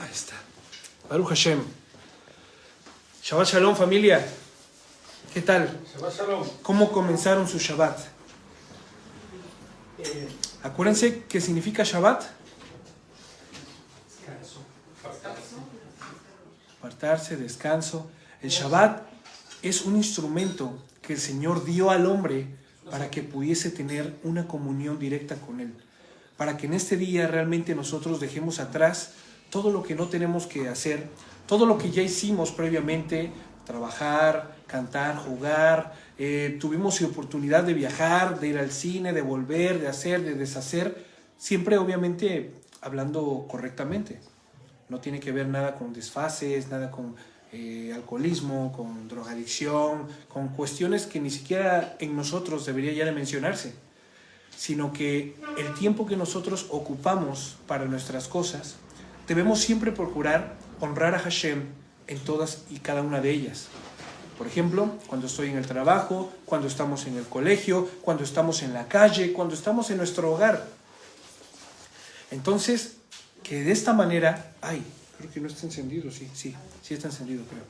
Ahí está. Baruch Hashem. Shabbat Shalom, familia. ¿Qué tal? Shabbat Shalom. ¿Cómo comenzaron su Shabbat? Acuérdense qué significa Shabbat. Apartarse, descanso. El Shabbat es un instrumento que el Señor dio al hombre para que pudiese tener una comunión directa con Él. Para que en este día realmente nosotros dejemos atrás todo lo que no tenemos que hacer, todo lo que ya hicimos previamente, trabajar, cantar, jugar, tuvimos oportunidad de viajar, de ir al cine, de volver, de hacer, de deshacer, siempre obviamente hablando correctamente. No tiene que ver nada con desfases, nada con alcoholismo, con drogadicción, con cuestiones que ni siquiera en nosotros debería ya de mencionarse, sino que el tiempo que nosotros ocupamos para nuestras cosas, debemos siempre procurar honrar a Hashem en todas y cada una de ellas. Por ejemplo, cuando estoy en el trabajo, cuando estamos en el colegio, cuando estamos en la calle, cuando estamos en nuestro hogar. Entonces, que de esta manera... creo que no está encendido, sí está encendido, creo.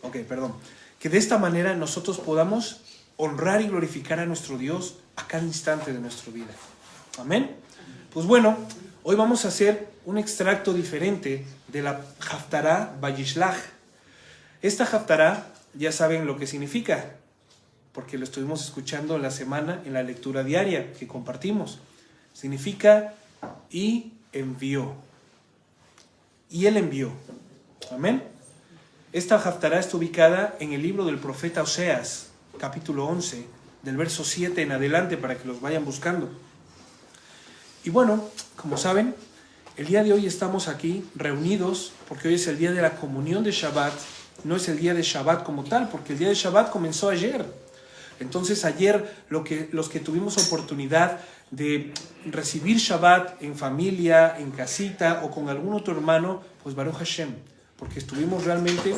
Ok, perdón. Que de esta manera nosotros podamos honrar y glorificar a nuestro Dios a cada instante de nuestra vida. Amén. Pues bueno, hoy vamos a hacer un extracto diferente de la Haftará Vayishlach. Esta Haftará, ya saben lo que significa, porque lo estuvimos escuchando en la semana en la lectura diaria que compartimos. Significa y envió. Y Él envió. Amén. Esta Haftará está ubicada en el libro del profeta Oseas, capítulo 11, del verso 7 en adelante, para que los vayan buscando. Y bueno, como saben, el día de hoy estamos aquí reunidos porque hoy es el día de la comunión de Shabbat. No es el día de Shabbat como tal, porque el día de Shabbat comenzó ayer. Entonces ayer los que tuvimos oportunidad de recibir Shabbat en familia, en casita o con algún otro hermano, pues Baruch Hashem, porque estuvimos realmente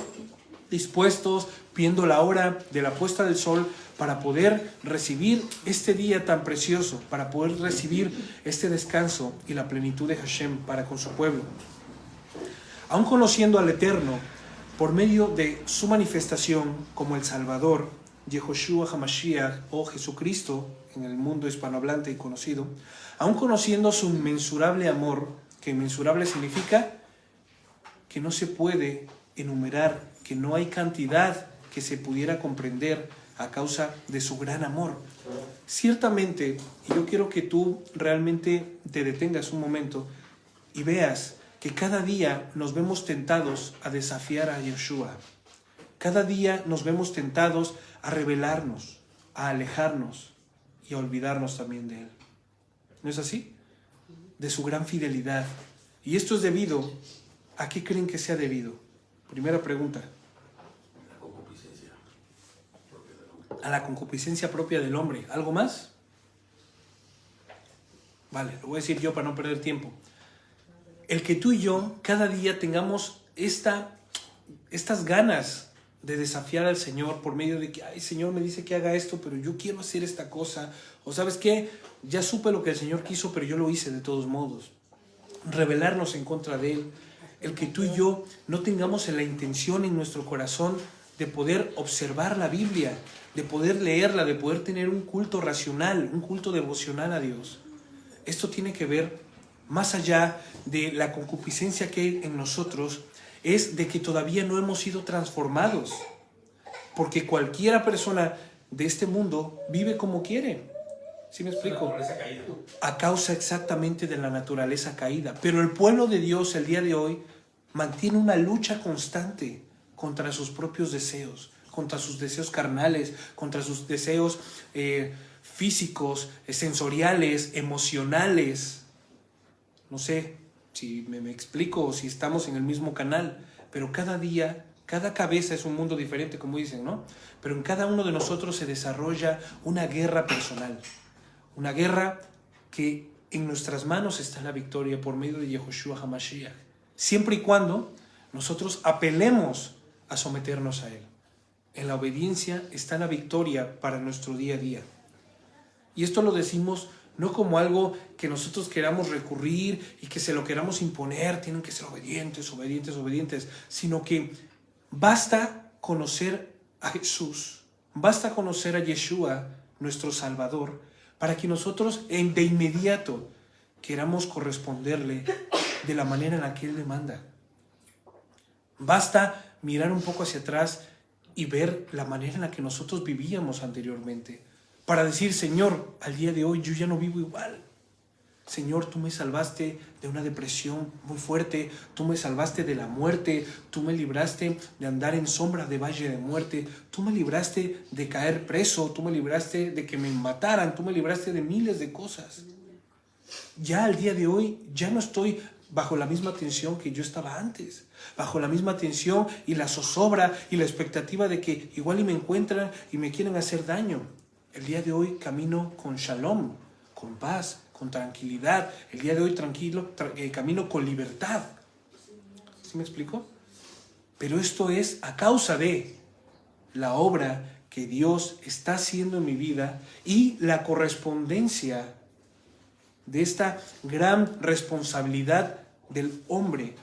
dispuestos, viendo la hora de la puesta del sol para poder recibir este día tan precioso, para poder recibir este descanso y la plenitud de Hashem para con su pueblo. Aún conociendo al Eterno por medio de su manifestación como el Salvador, Yehoshua HaMashiach o Jesucristo en el mundo hispanohablante y conocido, aún conociendo su inmensurable amor, que inmensurable significa que no se puede enumerar, que no hay cantidad que se pudiera comprender a causa de su gran amor. Ciertamente, y yo quiero que tú realmente te detengas un momento y veas que cada día nos vemos tentados a desafiar a Yeshua. Cada día nos vemos tentados a rebelarnos, a alejarnos y a olvidarnos también de Él. ¿No es así? De su gran fidelidad. Y esto es debido, ¿a qué creen que sea debido? Primera pregunta. A la concupiscencia propia del hombre. ¿Algo más? Vale, lo voy a decir yo para no perder tiempo. El que tú y yo cada día tengamos estas ganas de desafiar al Señor por medio de que, ay, Señor me dice que haga esto, pero yo quiero hacer esta cosa. O ¿sabes qué? Ya supe lo que el Señor quiso, pero yo lo hice de todos modos. Rebelarnos en contra de Él. El que tú y yo no tengamos la intención en nuestro corazón de poder observar la Biblia, de poder leerla, de poder tener un culto racional, un culto devocional a Dios. Esto tiene que ver, más allá de la concupiscencia que hay en nosotros, es de que todavía no hemos sido transformados. Porque cualquiera persona de este mundo vive como quiere. ¿Sí me explico? A causa exactamente de la naturaleza caída. Pero el pueblo de Dios el día de hoy mantiene una lucha constante contra sus propios deseos, contra sus deseos carnales, contra sus deseos físicos, sensoriales, emocionales. No sé si me explico o si estamos en el mismo canal, pero cada día, cada cabeza es un mundo diferente, como dicen, ¿no? Pero en cada uno de nosotros se desarrolla una guerra personal, una guerra que en nuestras manos está la victoria por medio de Yehoshua HaMashiach, siempre y cuando nosotros apelemos a someternos a Él. En la obediencia está la victoria para nuestro día a día. Y esto lo decimos no como algo que nosotros queramos recurrir y que se lo queramos imponer, tienen que ser obedientes, obedientes, obedientes, sino que basta conocer a Jesús, basta conocer a Yeshua, nuestro Salvador, para que nosotros de inmediato queramos corresponderle de la manera en la que Él demanda. Basta mirar un poco hacia atrás y ver la manera en la que nosotros vivíamos anteriormente, para decir, Señor, al día de hoy yo ya no vivo igual. Señor, tú me salvaste de una depresión muy fuerte, tú me salvaste de la muerte, tú me libraste de andar en sombra de valle de muerte, tú me libraste de caer preso, tú me libraste de que me mataran, tú me libraste de miles de cosas. Ya al día de hoy ya no estoy bajo la misma tensión que yo estaba antes, bajo la misma tensión y la zozobra y la expectativa de que igual y me encuentran y me quieren hacer daño. El día de hoy camino con shalom, con paz, con tranquilidad. El día de hoy camino con libertad. ¿Sí me explico? Pero esto es a causa de la obra que Dios está haciendo en mi vida y la correspondencia de esta gran responsabilidad del hombre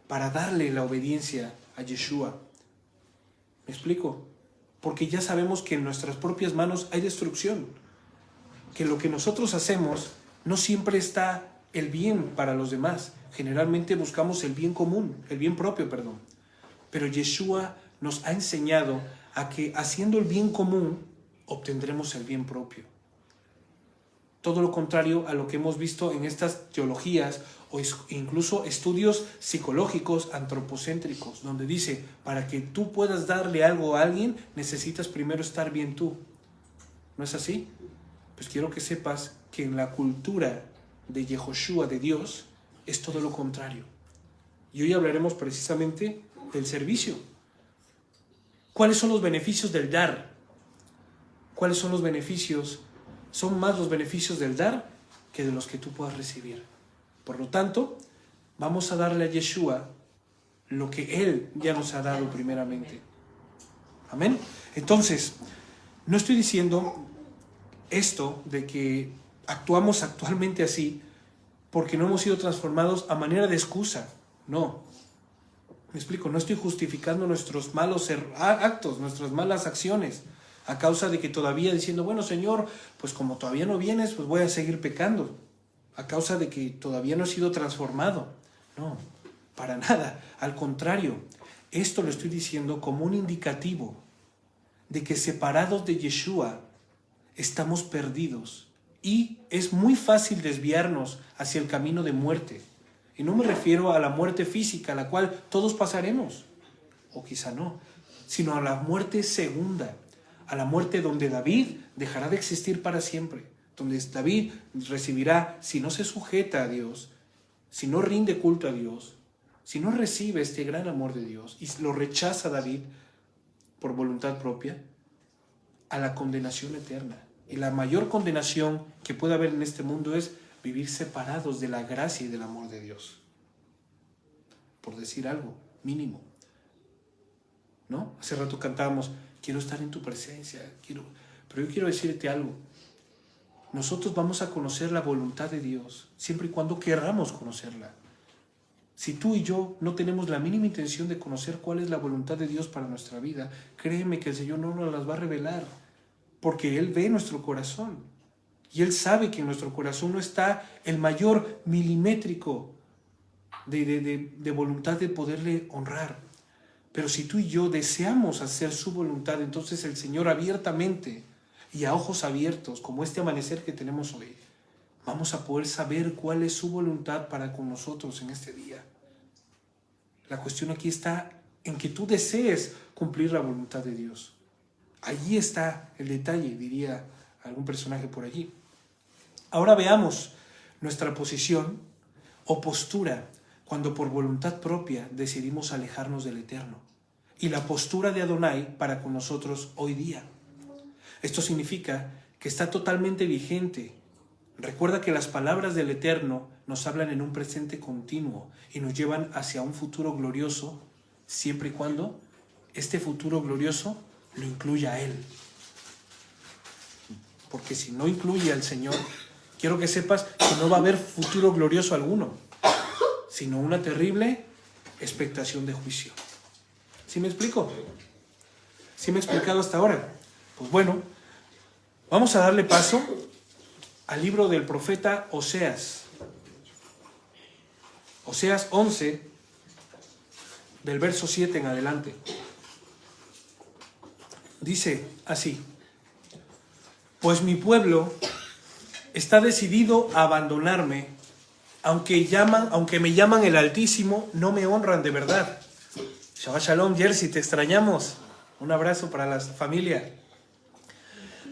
para darle la obediencia a Yeshua. ¿Me explico? Porque ya sabemos que en nuestras propias manos hay destrucción, que lo que nosotros hacemos no siempre está el bien para los demás. Generalmente buscamos el bien común, el bien propio, perdón. Pero Yeshua nos ha enseñado a que haciendo el bien común obtendremos el bien propio. Todo lo contrario a lo que hemos visto en estas teologías o incluso estudios psicológicos antropocéntricos, donde dice, para que tú puedas darle algo a alguien, necesitas primero estar bien tú. ¿No es así? Pues quiero que sepas que en la cultura de Yehoshua, de Dios, es todo lo contrario. Y hoy hablaremos precisamente del servicio. ¿Cuáles son los beneficios del dar? ¿Cuáles son los beneficios? Son más los beneficios del dar que de los que tú puedas recibir. Por lo tanto, vamos a darle a Yeshua lo que Él ya nos ha dado primeramente. Amén. Entonces, no estoy diciendo esto de que actuamos actualmente así porque no hemos sido transformados a manera de excusa. No. Me explico, no estoy justificando nuestros malos actos, nuestras malas acciones, a causa de que todavía diciendo, bueno, Señor, pues como todavía no vienes, pues voy a seguir pecando, a causa de que todavía no he sido transformado. No, para nada. Al contrario, esto lo estoy diciendo como un indicativo de que separados de Yeshua estamos perdidos y es muy fácil desviarnos hacia el camino de muerte. Y no me refiero a la muerte física, a la cual todos pasaremos, o quizá no, sino a la muerte segunda, a la muerte donde David dejará de existir para siempre, donde David recibirá, si no se sujeta a Dios, si no rinde culto a Dios, si no recibe este gran amor de Dios y lo rechaza David por voluntad propia, a la condenación eterna. Y la mayor condenación que puede haber en este mundo es vivir separados de la gracia y del amor de Dios. Por decir algo mínimo. ¿No? Hace rato cantábamos, quiero estar en tu presencia, pero yo quiero decirte algo. Nosotros vamos a conocer la voluntad de Dios siempre y cuando querramos conocerla. Si tú y yo no tenemos la mínima intención de conocer cuál es la voluntad de Dios para nuestra vida, créeme que el Señor no nos las va a revelar, porque Él ve nuestro corazón y Él sabe que en nuestro corazón no está el mayor milimétrico de voluntad de poderle honrar. Pero si tú y yo deseamos hacer su voluntad, entonces el Señor abiertamente y a ojos abiertos, como este amanecer que tenemos hoy, vamos a poder saber cuál es su voluntad para con nosotros en este día. La cuestión aquí está en que tú desees cumplir la voluntad de Dios. Allí está el detalle, diría algún personaje por allí. Ahora veamos nuestra posición o postura cuando por voluntad propia decidimos alejarnos del Eterno, y la postura de Adonai para con nosotros hoy día. Esto significa que está totalmente vigente. Recuerda que las palabras del Eterno nos hablan en un presente continuo y nos llevan hacia un futuro glorioso, siempre y cuando este futuro glorioso lo incluya a Él. Porque si no incluye al Señor, quiero que sepas que no va a haber futuro glorioso alguno, sino una terrible expectación de juicio. ¿Sí me explico? ¿Sí me he explicado hasta ahora? Pues bueno, vamos a darle paso al libro del profeta Oseas. Oseas 11, del verso 7 en adelante. Dice así: pues mi pueblo está decidido a abandonarme, aunque me llaman el Altísimo, no me honran de verdad. Shabbat Shalom, Jersey, te extrañamos. Un abrazo para la familia.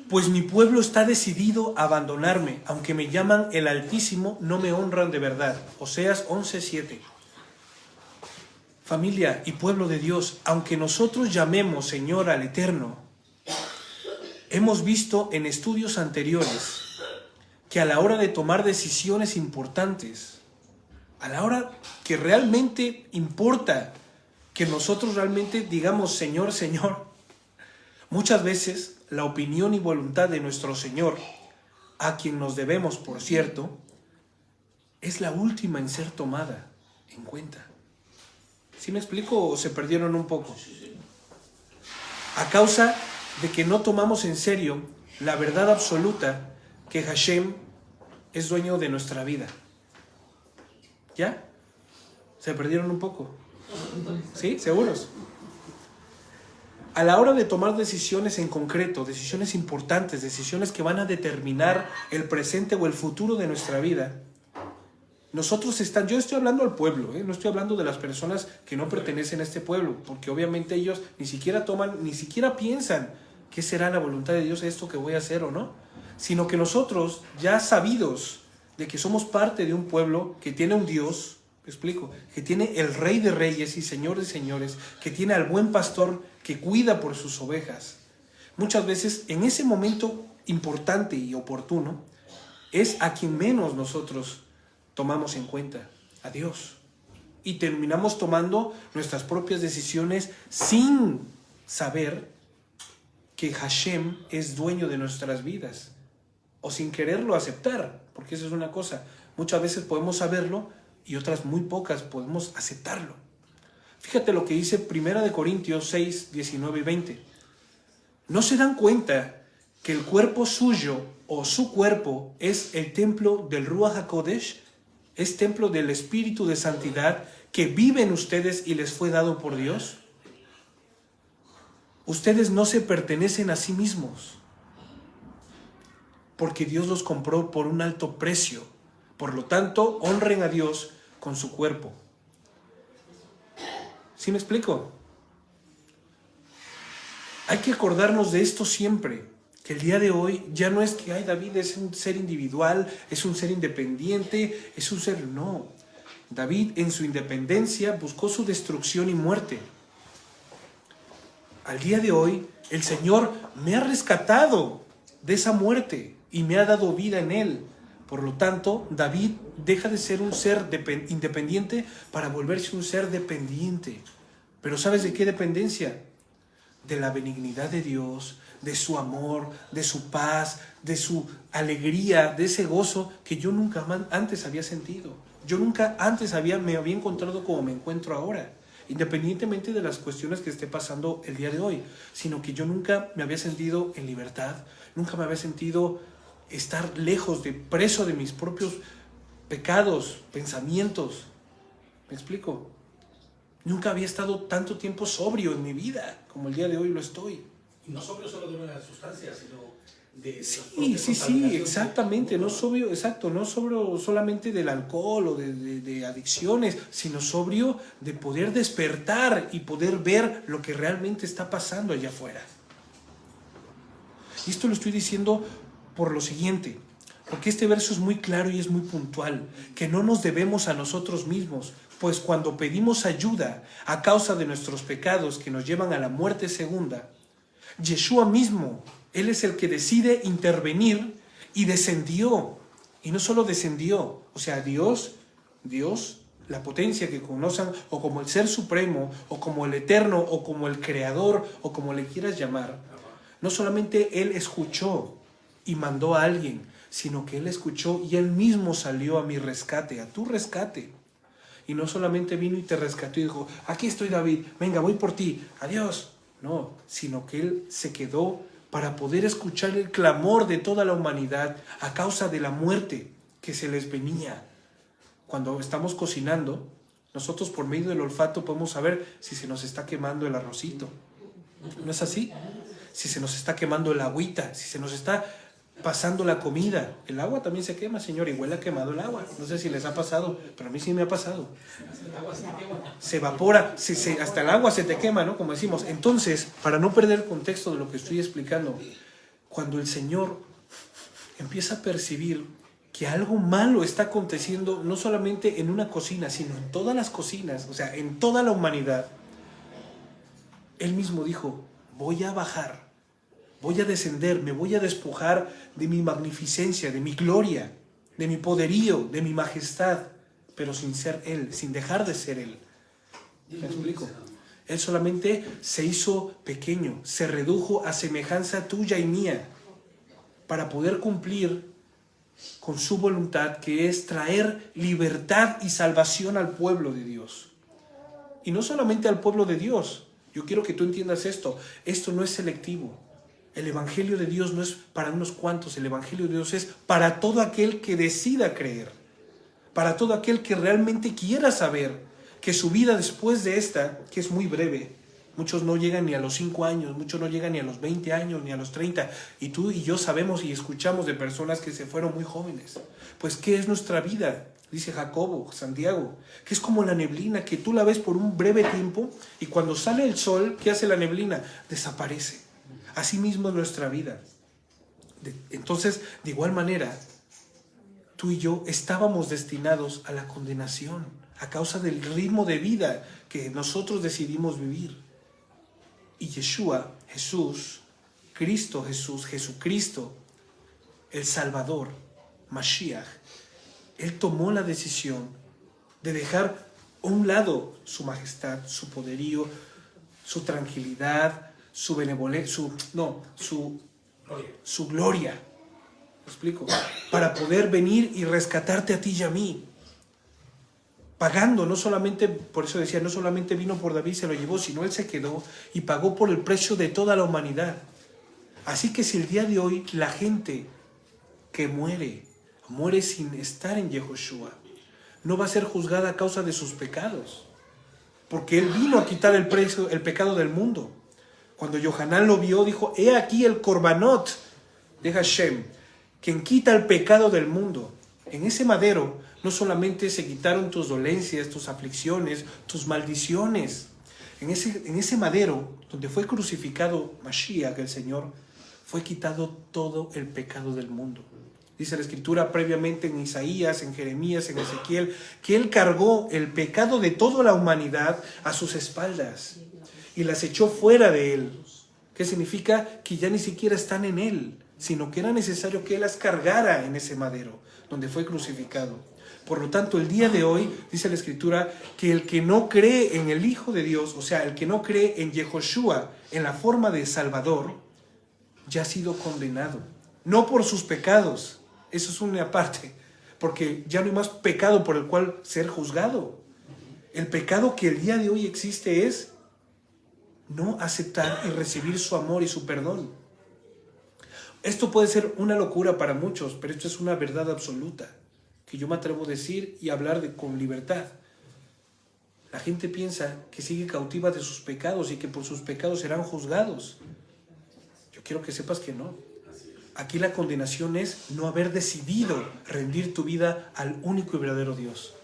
Pues mi pueblo está decidido a abandonarme, aunque me llaman el Altísimo, no me honran de verdad. Oseas 11:7. Familia y pueblo de Dios, aunque nosotros llamemos Señor al Eterno, hemos visto en estudios anteriores que a la hora de tomar decisiones importantes, a la hora que realmente importa que nosotros realmente digamos Señor, Señor, muchas veces la opinión y voluntad de nuestro Señor, a quien nos debemos, por cierto, es la última en ser tomada en cuenta. ¿Sí me explico o se perdieron un poco? A causa de que no tomamos en serio la verdad absoluta que Hashem es dueño de nuestra vida. ¿Ya? ¿Se perdieron un poco? ¿Sí? ¿Seguros? A la hora de tomar decisiones en concreto, decisiones importantes, decisiones que van a determinar el presente o el futuro de nuestra vida, yo estoy hablando al pueblo, no estoy hablando de las personas que no pertenecen a este pueblo, porque obviamente ellos ni siquiera piensan qué será la voluntad de Dios, esto que voy a hacer o no, sino que nosotros, ya sabidos de que somos parte de un pueblo que tiene un Dios, ¿me explico? Que tiene el Rey de Reyes y Señor de Señores, que tiene al buen pastor que cuida por sus ovejas. Muchas veces, en ese momento importante y oportuno, es a quien menos nosotros tomamos en cuenta, a Dios. Y terminamos tomando nuestras propias decisiones sin saber que Hashem es dueño de nuestras vidas, o sin quererlo aceptar, porque eso es una cosa. Muchas veces podemos saberlo y otras muy pocas podemos aceptarlo. Fíjate lo que dice 1 Corintios 6, 19 y 20. ¿No se dan cuenta que el cuerpo suyo o su cuerpo es el templo del Ruach HaKodesh? Es templo del Espíritu de Santidad que vive en ustedes y les fue dado por Dios. Ustedes no se pertenecen a sí mismos, porque Dios los compró por un alto precio. Por lo tanto, honren a Dios con su cuerpo. ¿Sí me explico? Hay que acordarnos de esto siempre, que el día de hoy ya no es que David es un ser individual, es un ser independiente, es un ser... No. David en su independencia buscó su destrucción y muerte. Al día de hoy, el Señor me ha rescatado de esa muerte y me ha dado vida en él. Por lo tanto, David deja de ser un ser independiente para volverse un ser dependiente. ¿Pero sabes de qué dependencia? De la benignidad de Dios, de su amor, de su paz, de su alegría, de ese gozo que yo nunca antes había sentido. Yo nunca antes me había encontrado como me encuentro ahora, independientemente de las cuestiones que esté pasando el día de hoy, sino que yo nunca me había sentido en libertad, nunca me había sentido estar lejos preso de mis propios pecados, pensamientos. ¿Me explico? Nunca había estado tanto tiempo sobrio en mi vida como el día de hoy lo estoy. Y no sobrio solo de una sustancia, sino de... Sí, exactamente. No sobrio, exacto, no sobrio solamente del alcohol o de adicciones, sino sobrio de poder despertar y poder ver lo que realmente está pasando allá afuera. Y esto lo estoy diciendo por lo siguiente, porque este verso es muy claro y es muy puntual, que no nos debemos a nosotros mismos, pues cuando pedimos ayuda a causa de nuestros pecados que nos llevan a la muerte segunda, Yeshua mismo, Él es el que decide intervenir y descendió. Y no solo descendió, o sea, Dios, la potencia que conocen, o como el Ser Supremo, o como el Eterno, o como el Creador, o como le quieras llamar, no solamente Él escuchó y mandó a alguien, sino que Él escuchó y Él mismo salió a mi rescate, a tu rescate. Y no solamente vino y te rescató y dijo, aquí estoy David, venga, voy por ti, adiós. No, sino que Él se quedó para poder escuchar el clamor de toda la humanidad a causa de la muerte que se les venía. Cuando estamos cocinando, nosotros por medio del olfato podemos saber si se nos está quemando el arrocito. ¿No es así? Si se nos está quemando el agüita, si se nos está pasando la comida. El agua también se quema, señor, y huele a quemado el agua. No sé si les ha pasado, pero a mí sí me ha pasado. Se evapora, hasta el agua se te quema, ¿no? Como decimos. Entonces, para no perder el contexto de lo que estoy explicando, cuando el Señor empieza a percibir que algo malo está aconteciendo, no solamente en una cocina, sino en todas las cocinas, o sea, en toda la humanidad, Él mismo dijo, voy a bajar, voy a descender, me voy a despojar de mi magnificencia, de mi gloria, de mi poderío, de mi majestad, pero sin ser Él, sin dejar de ser Él. ¿Me explico? Él solamente se hizo pequeño, se redujo a semejanza tuya y mía, para poder cumplir con su voluntad, que es traer libertad y salvación al pueblo de Dios. Y no solamente al pueblo de Dios. Yo quiero que tú entiendas esto. Esto no es selectivo. El Evangelio de Dios no es para unos cuantos. El Evangelio de Dios es para todo aquel que decida creer. Para todo aquel que realmente quiera saber que su vida después de esta, que es muy breve, muchos no llegan ni a los 5 años, muchos no llegan ni a los 20 años, ni a los 30. Y tú y yo sabemos y escuchamos de personas que se fueron muy jóvenes. Pues, ¿qué es nuestra vida? Dice Jacobo, Santiago, que es como la neblina, que tú la ves por un breve tiempo y cuando sale el sol, ¿qué hace la neblina? Desaparece. Así mismo es nuestra vida. Entonces, de igual manera, tú y yo estábamos destinados a la condenación a causa del ritmo de vida que nosotros decidimos vivir. Y Yeshua, Jesús, Cristo Jesús, Jesucristo, el Salvador, Mashiach, Él tomó la decisión de dejar a un lado su majestad, su poderío, su tranquilidad, su benevolencia, su gloria. ¿Me explico? Para poder venir y rescatarte a ti y a mí. Pagando, no solamente, por eso decía, no solamente vino por David, se lo llevó, sino Él se quedó y pagó por el precio de toda la humanidad. Así que si el día de hoy la gente que muere sin estar en Yehoshua, no va a ser juzgada a causa de sus pecados, porque Él vino a quitar el pecado del mundo. Cuando Yohanan lo vio, dijo, he aquí el Korbanot de Hashem, quien quita el pecado del mundo. En ese madero no solamente se quitaron tus dolencias, tus aflicciones, tus maldiciones. En ese madero, donde fue crucificado Mashiach, el Señor, fue quitado todo el pecado del mundo. Dice la Escritura previamente en Isaías, en Jeremías, en Ezequiel, que Él cargó el pecado de toda la humanidad a sus espaldas y las echó fuera de Él. ¿Qué significa? Que ya ni siquiera están en Él, sino que era necesario que Él las cargara en ese madero, donde fue crucificado. Por lo tanto, el día de hoy, dice la Escritura, que el que no cree en el Hijo de Dios, o sea, el que no cree en Yehoshua, en la forma de Salvador, ya ha sido condenado. No por sus pecados, eso es una parte, porque ya no hay más pecado por el cual ser juzgado. El pecado que el día de hoy existe es no aceptar y recibir su amor y su perdón. Esto puede ser una locura para muchos, pero esto es una verdad absoluta, que yo me atrevo a decir y hablar con libertad. La gente piensa que sigue cautiva de sus pecados y que por sus pecados serán juzgados. Yo quiero que sepas que no. Aquí la condenación es no haber decidido rendir tu vida al único y verdadero Dios.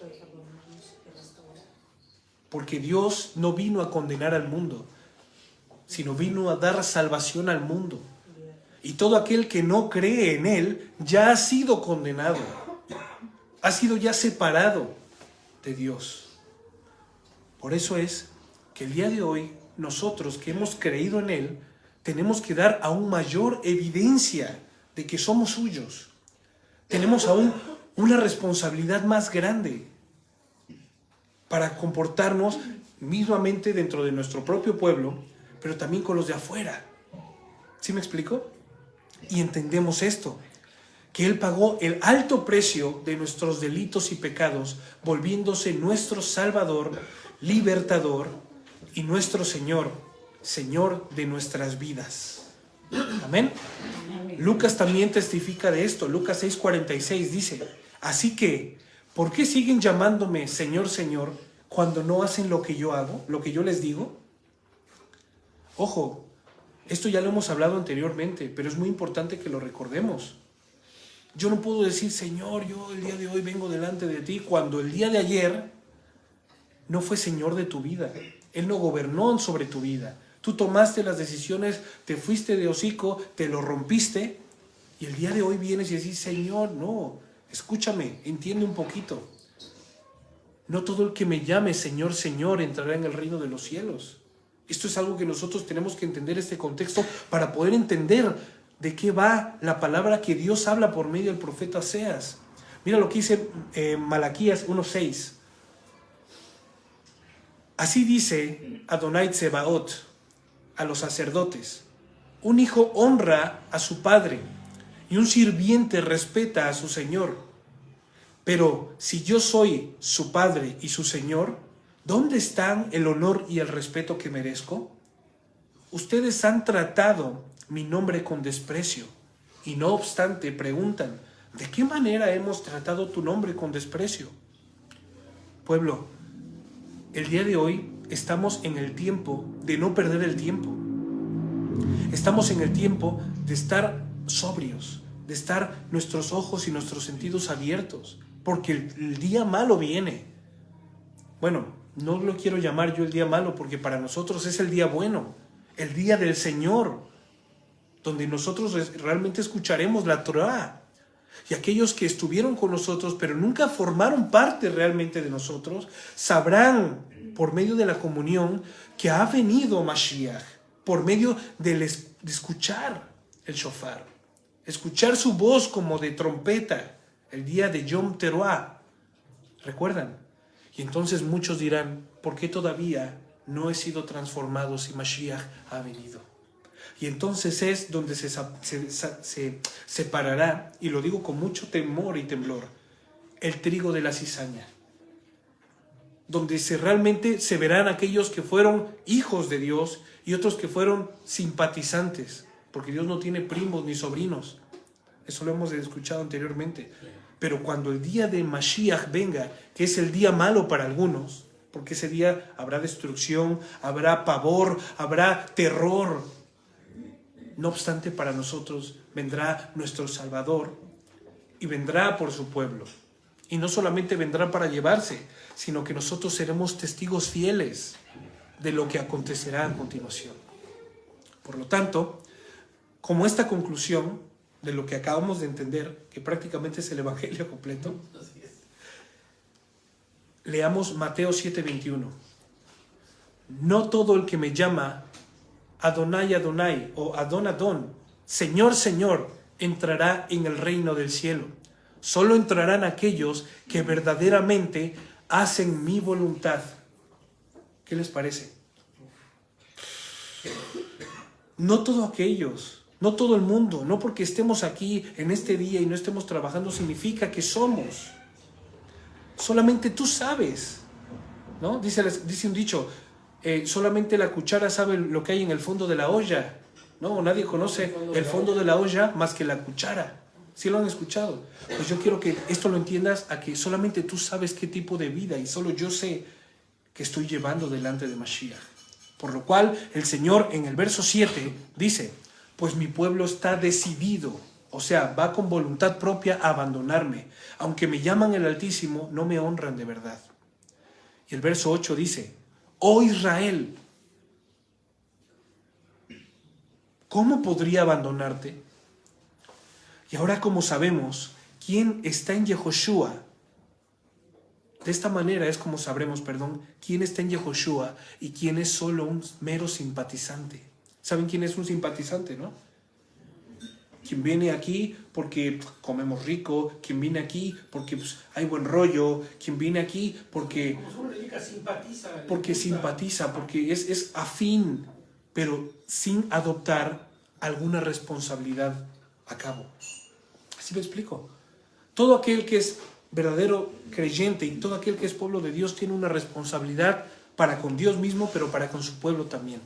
Porque Dios no vino a condenar al mundo, sino vino a dar salvación al mundo. Y todo aquel que no cree en Él ya ha sido condenado. Ha sido ya separado de Dios. Por eso es que el día de hoy nosotros que hemos creído en Él tenemos que dar aún mayor evidencia de que somos suyos. Tenemos aún una responsabilidad más grande para comportarnos mismamente dentro de nuestro propio pueblo, pero también con los de afuera. ¿Sí me explico? Y entendemos esto, que Él pagó el alto precio de nuestros delitos y pecados, volviéndose nuestro Salvador, libertador y nuestro Señor, Señor de nuestras vidas. Amén. Lucas también testifica de esto. Lucas 6:46 dice: así que, ¿por qué siguen llamándome Señor, Señor, cuando no hacen lo que yo hago, lo que yo les digo? Ojo, esto ya lo hemos hablado anteriormente, pero es muy importante que lo recordemos. Yo no puedo decir, Señor, yo el día de hoy vengo delante de ti, cuando el día de ayer no fue Señor de tu vida. Él no gobernó sobre tu vida. Tú tomaste las decisiones, te fuiste de hocico, te lo rompiste, y el día de hoy vienes y decís, Señor, no, escúchame, entiende un poquito. No todo el que me llame Señor, Señor entrará en el reino de los cielos. Esto es algo que nosotros tenemos que entender, este contexto, para poder entender de qué va la palabra que Dios habla por medio del profeta Oseas. Mira lo que dice Malaquías 1:6. Así dice Adonai Tsebaot a los sacerdotes: un hijo honra a su padre y un sirviente respeta a su señor. Pero si yo soy su padre y su señor, ¿dónde están el honor y el respeto que merezco? Ustedes han tratado mi nombre con desprecio y no obstante preguntan, ¿de qué manera hemos tratado tu nombre con desprecio? Pueblo, el día de hoy estamos en el tiempo de no perder el tiempo. Estamos en el tiempo de estar sobrios, de estar nuestros ojos y nuestros sentidos abiertos, porque el día malo viene. Bueno, no lo quiero llamar yo el día malo, porque para nosotros es el día bueno, el día del Señor, donde nosotros realmente escucharemos la Torah. Y aquellos que estuvieron con nosotros, pero nunca formaron parte realmente de nosotros, sabrán por medio de la comunión que ha venido Mashiach, por medio de escuchar el shofar, escuchar su voz como de trompeta, el día de Yom Teruah. ¿Recuerdan? Y entonces muchos dirán, ¿por qué todavía no he sido transformado si Mashiach ha venido? Y entonces es donde se separará, y lo digo con mucho temor y temblor, el trigo de la cizaña. Donde realmente se verán aquellos que fueron hijos de Dios y otros que fueron simpatizantes, porque Dios no tiene primos ni sobrinos. Eso lo hemos escuchado anteriormente. Pero cuando el día de Mashiach venga, que es el día malo para algunos, porque ese día habrá destrucción, habrá pavor, habrá terror. No obstante, para nosotros vendrá nuestro Salvador y vendrá por su pueblo. Y no solamente vendrá para llevarse, sino que nosotros seremos testigos fieles de lo que acontecerá a continuación. Por lo tanto, como esta conclusión de lo que acabamos de entender, que prácticamente es el Evangelio completo, leamos Mateo 7:21. No todo el que me llama Adonai, Adonai o Adon, Adon, Señor, Señor, entrará en el reino del cielo. Solo entrarán aquellos que verdaderamente hacen mi voluntad. ¿Qué les parece? No todos aquellos, no todo el mundo, no porque estemos aquí en este día y no estemos trabajando significa que somos. Solamente tú sabes, ¿no? Dice un dicho, solamente la cuchara sabe lo que hay en el fondo de la olla, ¿no? Nadie conoce el fondo de la olla más que la cuchara. ¿Sí lo han escuchado? Pues yo quiero que esto lo entiendas, a que solamente tú sabes qué tipo de vida y solo yo sé que estoy llevando delante de Mashiach. Por lo cual el Señor en el verso 7 dice, pues mi pueblo está decidido, o sea, va con voluntad propia a abandonarme. Aunque me llaman el Altísimo, no me honran de verdad. Y el verso 8 dice, oh Israel, ¿cómo podría abandonarte? Y ahora, como sabemos quién está en Yehoshua, de esta manera es como sabremos, quién está en Yehoshua y quién es solo un mero simpatizante. ¿Saben quién es un simpatizante, no? Quien viene aquí porque comemos rico, quien viene aquí porque hay buen rollo, quien viene aquí porque simpatiza, porque es afín, pero sin adoptar alguna responsabilidad a cabo. ¿Sí me explico? Todo aquel que es verdadero creyente y todo aquel que es pueblo de Dios tiene una responsabilidad para con Dios mismo, pero para con su pueblo también.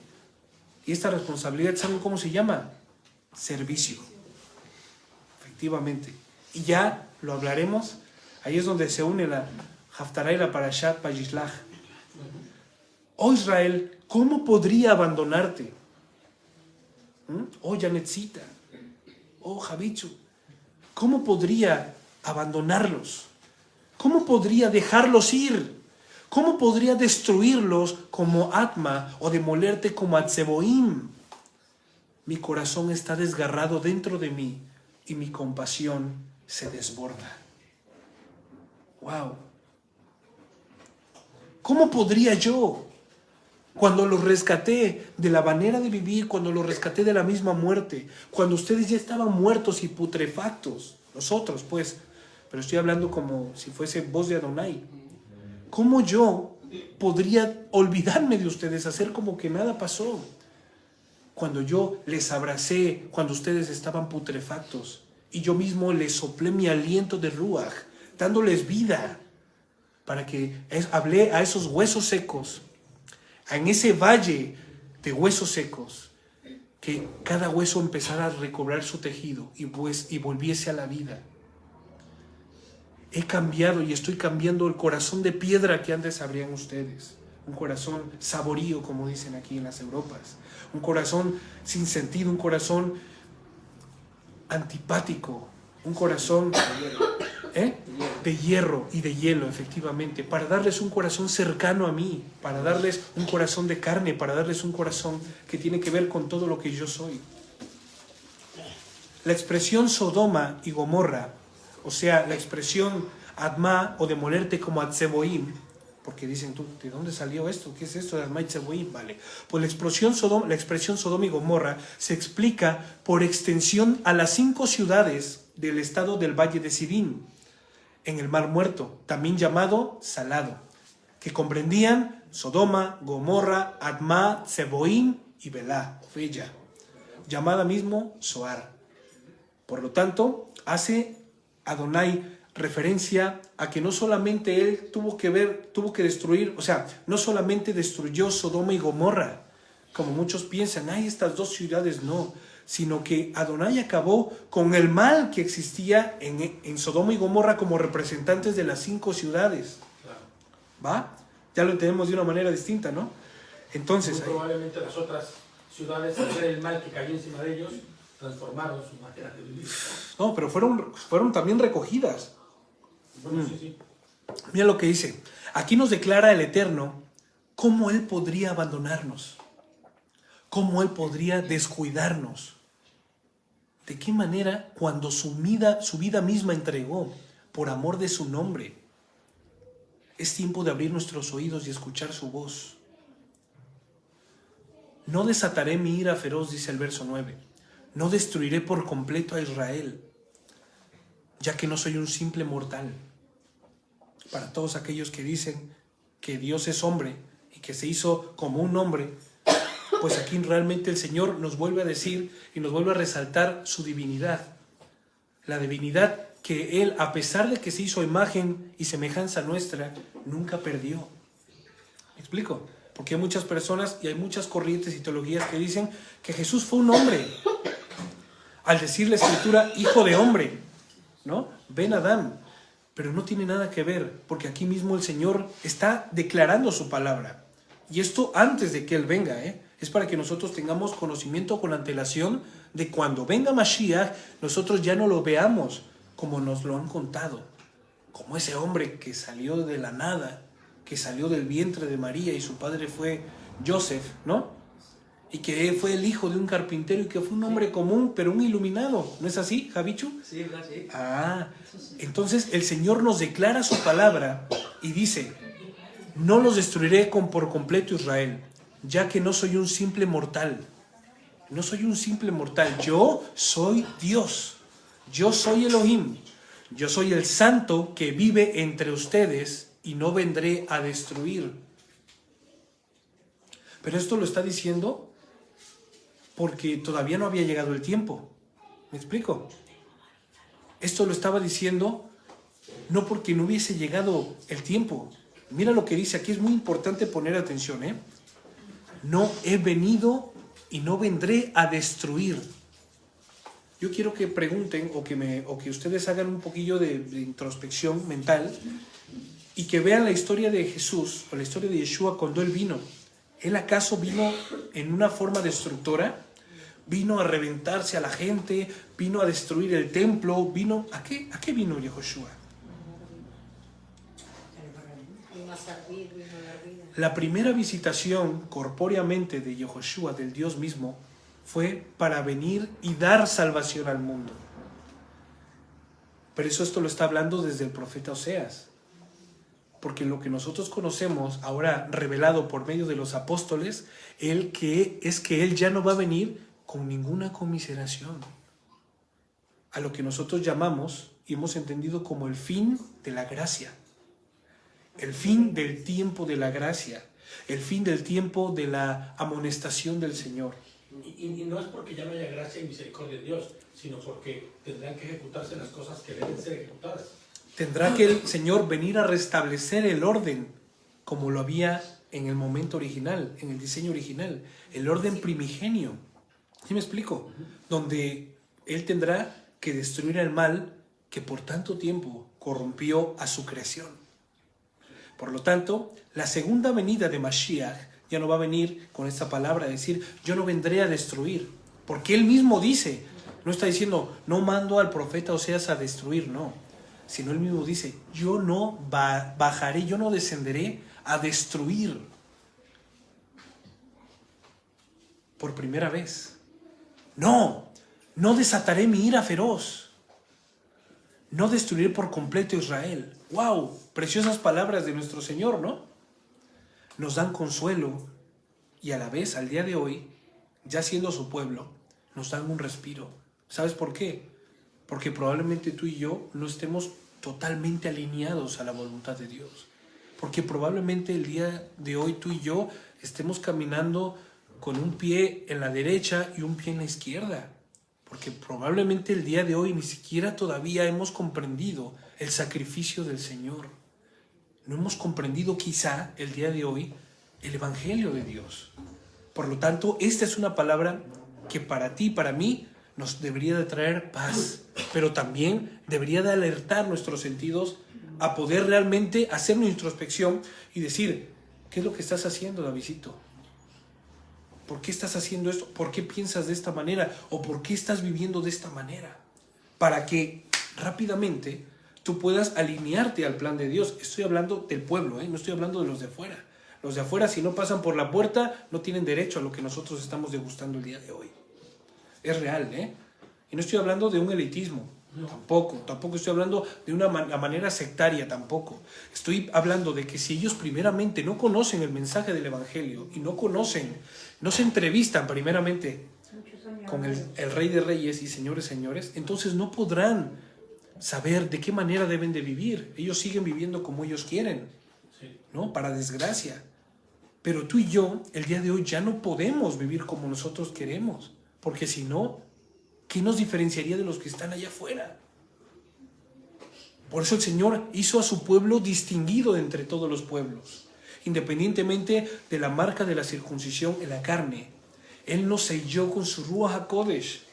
Y esta responsabilidad, ¿saben cómo se llama? Servicio. Efectivamente. Y ya lo hablaremos. Ahí es donde se une la Haftará y la Parashat Vayishlach. Oh Israel, ¿cómo podría abandonarte? Oh Janetzita, oh Javichu, ¿cómo podría abandonarlos? ¿Cómo podría dejarlos ir? ¿Cómo podría destruirlos como Atma o demolerte como Atzeboim? Mi corazón está desgarrado dentro de mí y mi compasión se desborda. ¡Wow! ¿Cómo podría yo, cuando los rescaté de la manera de vivir, cuando los rescaté de la misma muerte, cuando ustedes ya estaban muertos y putrefactos, nosotros pues, pero estoy hablando como si fuese voz de Adonai, ¿cómo yo podría olvidarme de ustedes, hacer como que nada pasó? Cuando yo les abracé, cuando ustedes estaban putrefactos, y yo mismo les soplé mi aliento de Ruach, dándoles vida, para que hablé a esos huesos secos, en ese valle de huesos secos, que cada hueso empezara a recobrar su tejido y volviese a la vida. He cambiado y estoy cambiando el corazón de piedra que antes abrían ustedes. Un corazón saborío, como dicen aquí en las Europas. Un corazón sin sentido, un corazón antipático, un corazón de hierro y de hielo, efectivamente, para darles un corazón cercano a mí, para darles un corazón de carne, para darles un corazón que tiene que ver con todo lo que yo soy. La expresión Sodoma y Gomorra, o sea, la expresión Adma o demolerte como Atzeboim, porque dicen tú, ¿de dónde salió esto? ¿Qué es esto de Adma y Atzeboim? Vale, pues la expresión Sodoma y Gomorra se explica por extensión a las 5 ciudades del estado del Valle de Sidín, en el Mar Muerto, también llamado Salado, que comprendían Sodoma, Gomorra, Adma, Zeboim y Belá, Bella, llamada mismo Zoar. Por lo tanto, hace Adonai referencia a que no solamente él tuvo que destruir, o sea, no solamente destruyó Sodoma y Gomorra, como muchos piensan, estas 2 ciudades no, sino que Adonai acabó con el mal que existía en Sodoma y Gomorra como representantes de las 5 ciudades. ¿Va? Ya lo entendemos de una manera distinta, ¿no? Entonces, probablemente las otras ciudades, al ver el mal que cayó encima de ellos, transformaron su manera de vivir. No, pero fueron también recogidas. Bueno, sí. Mira lo que dice. Aquí nos declara el Eterno cómo Él podría abandonarnos, cómo Él podría descuidarnos. ¿De qué manera cuando su vida misma entregó por amor de su nombre? Es tiempo de abrir nuestros oídos y escuchar su voz. No desataré mi ira feroz, dice el verso 9. No destruiré por completo a Israel, ya que no soy un simple mortal. Para todos aquellos que dicen que Dios es hombre y que se hizo como un hombre, pues aquí realmente el Señor nos vuelve a decir y nos vuelve a resaltar su divinidad. La divinidad que Él, a pesar de que se hizo imagen y semejanza nuestra, nunca perdió. ¿Me explico? Porque hay muchas personas y hay muchas corrientes y teologías que dicen que Jesús fue un hombre. Al decir la Escritura, hijo de hombre, ¿no? Ben Adán. Pero no tiene nada que ver, porque aquí mismo el Señor está declarando su palabra. Y esto antes de que Él venga, es para que nosotros tengamos conocimiento con antelación de cuando venga Mashiach, nosotros ya no lo veamos como nos lo han contado, como ese hombre que salió de la nada, que salió del vientre de María y su padre fue Joseph, ¿no? Y que fue el hijo de un carpintero y que fue un hombre común, pero un iluminado. ¿No es así, Javichu? Sí, sí. Entonces el Señor nos declara su palabra y dice, no los destruiré por completo Israel, ya que no soy un simple mortal. No soy un simple mortal, yo soy Dios, yo soy Elohim, yo soy el santo que vive entre ustedes y no vendré a destruir. Pero esto lo está diciendo porque todavía no había llegado el tiempo. ¿Me explico? Esto lo estaba diciendo no porque no hubiese llegado el tiempo. Mira lo que dice aquí, es muy importante poner atención, ¿eh? No he venido y no vendré a destruir. Yo quiero que pregunten o que ustedes hagan un poquillo de introspección mental y que vean la historia de Jesús o la historia de Yeshua cuando Él vino. ¿Él acaso vino en una forma destructora? ¿Vino a reventarse a la gente? ¿Vino a destruir el templo? ¿A qué vino Yeshua? La primera visitación corpóreamente de Yehoshua, del Dios mismo, fue para venir y dar salvación al mundo. Pero esto lo está hablando desde el profeta Oseas. Porque lo que nosotros conocemos ahora revelado por medio de los apóstoles, es que Él ya no va a venir con ninguna conmiseración. A lo que nosotros llamamos y hemos entendido como el fin de la gracia. El fin del tiempo de la gracia, el fin del tiempo de la amonestación del Señor. Y no es porque ya no haya gracia y misericordia de Dios, sino porque tendrán que ejecutarse las cosas que deben ser ejecutadas. Tendrá que el Señor venir a restablecer el orden como lo había en el momento original, en el diseño original, el orden primigenio. ¿Sí me explico? Donde Él tendrá que destruir el mal que por tanto tiempo corrompió a su creación. Por lo tanto, la segunda venida de Mashiach ya no va a venir con esta palabra, decir, yo no vendré a destruir. Porque Él mismo dice, no está diciendo, no mando al profeta Oseas a destruir, no. Sino Él mismo dice, yo no bajaré, yo no descenderé a destruir. Por primera vez. No desataré mi ira feroz. No destruiré por completo Israel. ¡Wow! Preciosas palabras de nuestro Señor, ¿no? Nos dan consuelo y a la vez, al día de hoy, ya siendo su pueblo, nos dan un respiro. ¿Sabes por qué? Porque probablemente tú y yo no estemos totalmente alineados a la voluntad de Dios. Porque probablemente el día de hoy tú y yo estemos caminando con un pie en la derecha y un pie en la izquierda. Porque probablemente el día de hoy ni siquiera todavía hemos comprendido el sacrificio del Señor. No hemos comprendido quizá el día de hoy el Evangelio de Dios. Por lo tanto, esta es una palabra que para ti y para mí nos debería de traer paz, pero también debería de alertar nuestros sentidos a poder realmente hacer una introspección y decir, ¿qué es lo que estás haciendo, Davidcito? ¿Por qué estás haciendo esto? ¿Por qué piensas de esta manera? ¿O por qué estás viviendo de esta manera? Para que rápidamente tú puedas alinearte al plan de Dios. Estoy hablando del pueblo, no estoy hablando de los de afuera. Los de afuera, si no pasan por la puerta, no tienen derecho a lo que nosotros estamos degustando el día de hoy. Es real, Y no estoy hablando de un elitismo, tampoco estoy hablando de una manera sectaria, tampoco. Estoy hablando de que si ellos primeramente no conocen el mensaje del Evangelio y no se entrevistan primeramente con el Rey de Reyes y Señores, entonces no podrán saber de qué manera deben de vivir. Ellos siguen viviendo como ellos quieren, ¿no? Para desgracia. Pero tú y yo, el día de hoy, ya no podemos vivir como nosotros queremos, porque si no, ¿qué nos diferenciaría de los que están allá afuera? Por eso el Señor hizo a su pueblo distinguido de entre todos los pueblos, independientemente de la marca de la circuncisión en la carne. Él nos selló con su Ruach HaKodesh.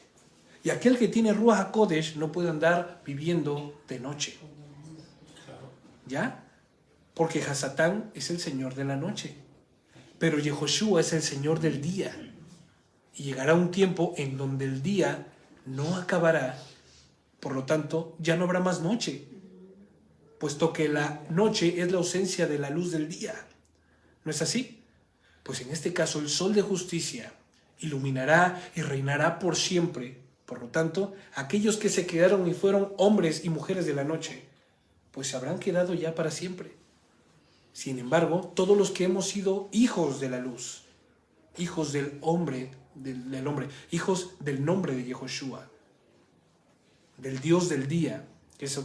Y aquel que tiene Ruach HaKodesh no puede andar viviendo de noche. ¿Ya? Porque Hasatán es el Señor de la noche. Pero Yehoshua es el Señor del día. Y llegará un tiempo en donde el día no acabará. Por lo tanto, ya no habrá más noche. Puesto que la noche es la ausencia de la luz del día. ¿No es así? Pues en este caso el sol de justicia iluminará y reinará por siempre. Por lo tanto, aquellos que se quedaron y fueron hombres y mujeres de la noche, pues se habrán quedado ya para siempre. Sin embargo, todos los que hemos sido hijos de la luz, hijos del hombre, hijos del nombre de Yehoshua, del Dios del día, eso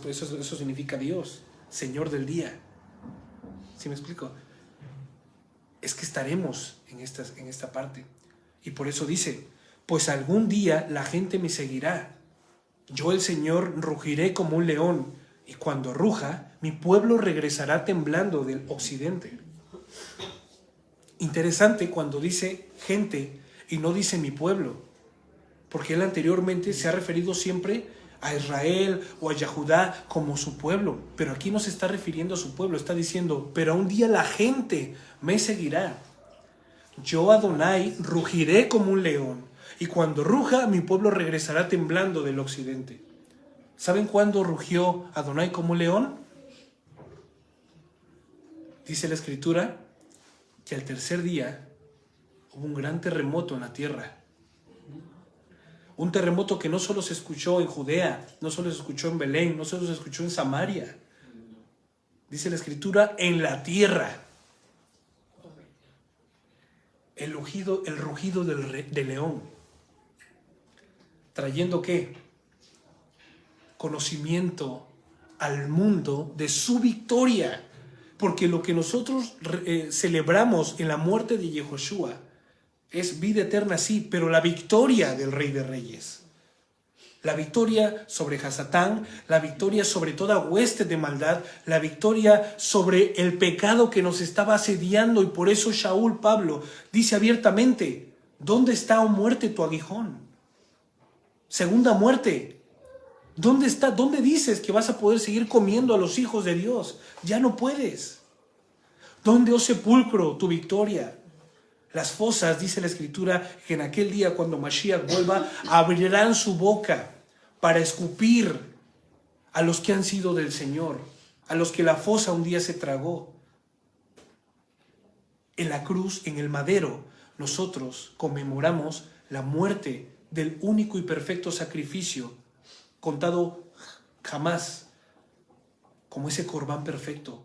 significa Dios, Señor del día. ¿Sí me explico? Es que estaremos en esta parte. Y por eso dice, pues algún día la gente me seguirá. Yo el Señor rugiré como un león, y cuando ruja, mi pueblo regresará temblando del occidente. Interesante cuando dice gente y no dice mi pueblo, porque él anteriormente se ha referido siempre a Israel o a Yahudá como su pueblo, pero aquí no se está refiriendo a su pueblo, está diciendo, pero un día la gente me seguirá. Yo, Adonai, rugiré como un león, y cuando ruja, mi pueblo regresará temblando del occidente. ¿Saben cuándo rugió Adonai como un león? Dice la Escritura que al tercer día hubo un gran terremoto en la tierra. Un terremoto que no solo se escuchó en Judea, no solo se escuchó en Belén, no solo se escuchó en Samaria. Dice la Escritura, en la tierra. El rugido del león. ¿Trayendo qué? Conocimiento al mundo de su victoria. Porque lo que nosotros celebramos en la muerte de Yehoshua es vida eterna, sí, pero la victoria del Rey de Reyes. La victoria sobre Hasatán, la victoria sobre toda hueste de maldad, la victoria sobre el pecado que nos estaba asediando, y por eso Shaul, Pablo, dice abiertamente, ¿dónde está, oh muerte, tu aguijón? Segunda muerte, ¿dónde está? ¿Dónde dices que vas a poder seguir comiendo a los hijos de Dios? Ya no puedes. ¿Dónde, oh sepulcro, tu victoria? Las fosas, dice la Escritura, que en aquel día cuando Mashiach vuelva, abrirán su boca para escupir a los que han sido del Señor, a los que la fosa un día se tragó. En la cruz, en el madero, nosotros conmemoramos la muerte del único y perfecto sacrificio, contado jamás como ese corbán perfecto,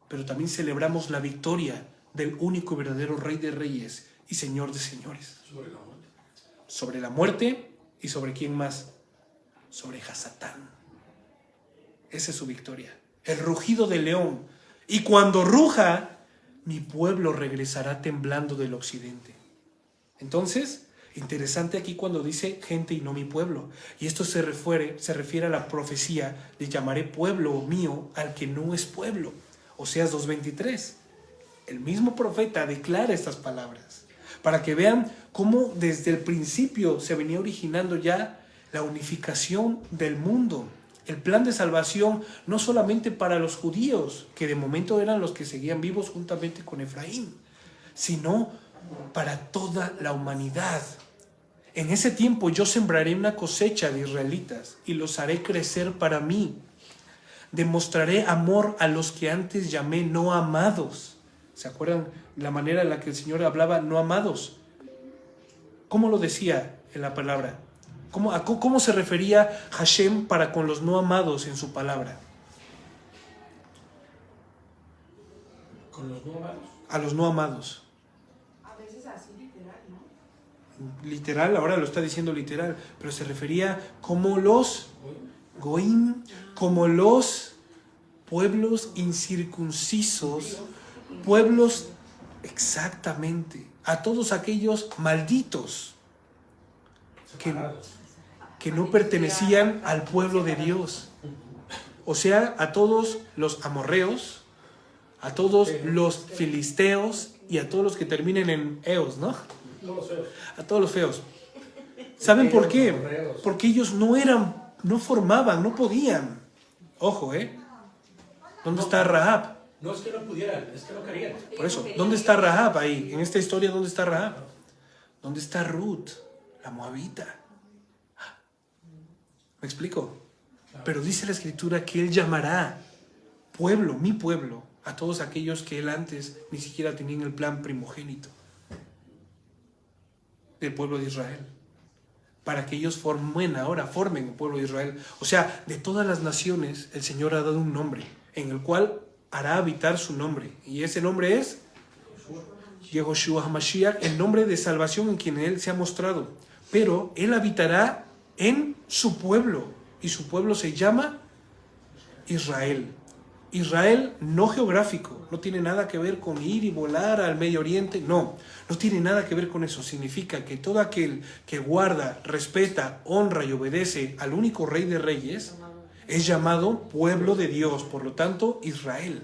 pero también celebramos la victoria del único y verdadero Rey de Reyes y Señor de Señores. Sobre la muerte y sobre quién más, sobre Hasatán. Esa es su victoria, el rugido del león. Y cuando ruja, mi pueblo regresará temblando del occidente. Entonces, interesante aquí cuando dice gente y no mi pueblo. Y esto se refiere a la profecía de llamaré pueblo mío al que no es pueblo. Oseas 2:23. El mismo profeta declara estas palabras para que vean cómo desde el principio se venía originando ya la unificación del mundo. El plan de salvación no solamente para los judíos, que de momento eran los que seguían vivos juntamente con Efraín, sino para toda la humanidad. En ese tiempo yo sembraré una cosecha de israelitas y los haré crecer para mí. Demostraré amor a los que antes llamé no amados. ¿Se acuerdan la manera en la que el Señor hablaba no amados? ¿Cómo lo decía en la palabra? ¿Cómo se refería Hashem para con los no amados en su palabra? ¿Con los no amados? A los no amados. A veces así literal, ¿no? Literal, ahora lo está diciendo literal, pero se refería como los Goim, como los pueblos incircuncisos, pueblos, exactamente, a todos aquellos malditos que no pertenecían al pueblo de Dios. O sea, a todos los amorreos, a todos los filisteos y a todos los que terminen en eos, ¿no? A todos los feos. ¿Saben por qué? Porque ellos no formaban, no podían. Ojo, ¿dónde está Rahab? No es que no pudieran, es que no querían. Por eso, ¿dónde está Rahab ahí? En esta historia, ¿dónde está Rahab? ¿Dónde está Ruth, la moabita? ¿Me explico? Pero dice la Escritura que Él llamará pueblo, mi pueblo, a todos aquellos que Él antes ni siquiera tenía en el plan primogénito del pueblo de Israel, para que ellos formen el pueblo de Israel. O sea, de todas las naciones el Señor ha dado un nombre en el cual hará habitar su nombre, y ese nombre es Yehoshua HaMashiach, el nombre de salvación en quien Él se ha mostrado. Pero Él habitará en su pueblo, y su pueblo se llama Israel. Israel no geográfico, no tiene nada que ver con ir y volar al Medio Oriente, no tiene nada que ver con eso. Significa que todo aquel que guarda, respeta, honra y obedece al único Rey de Reyes es llamado pueblo de Dios, por lo tanto, Israel.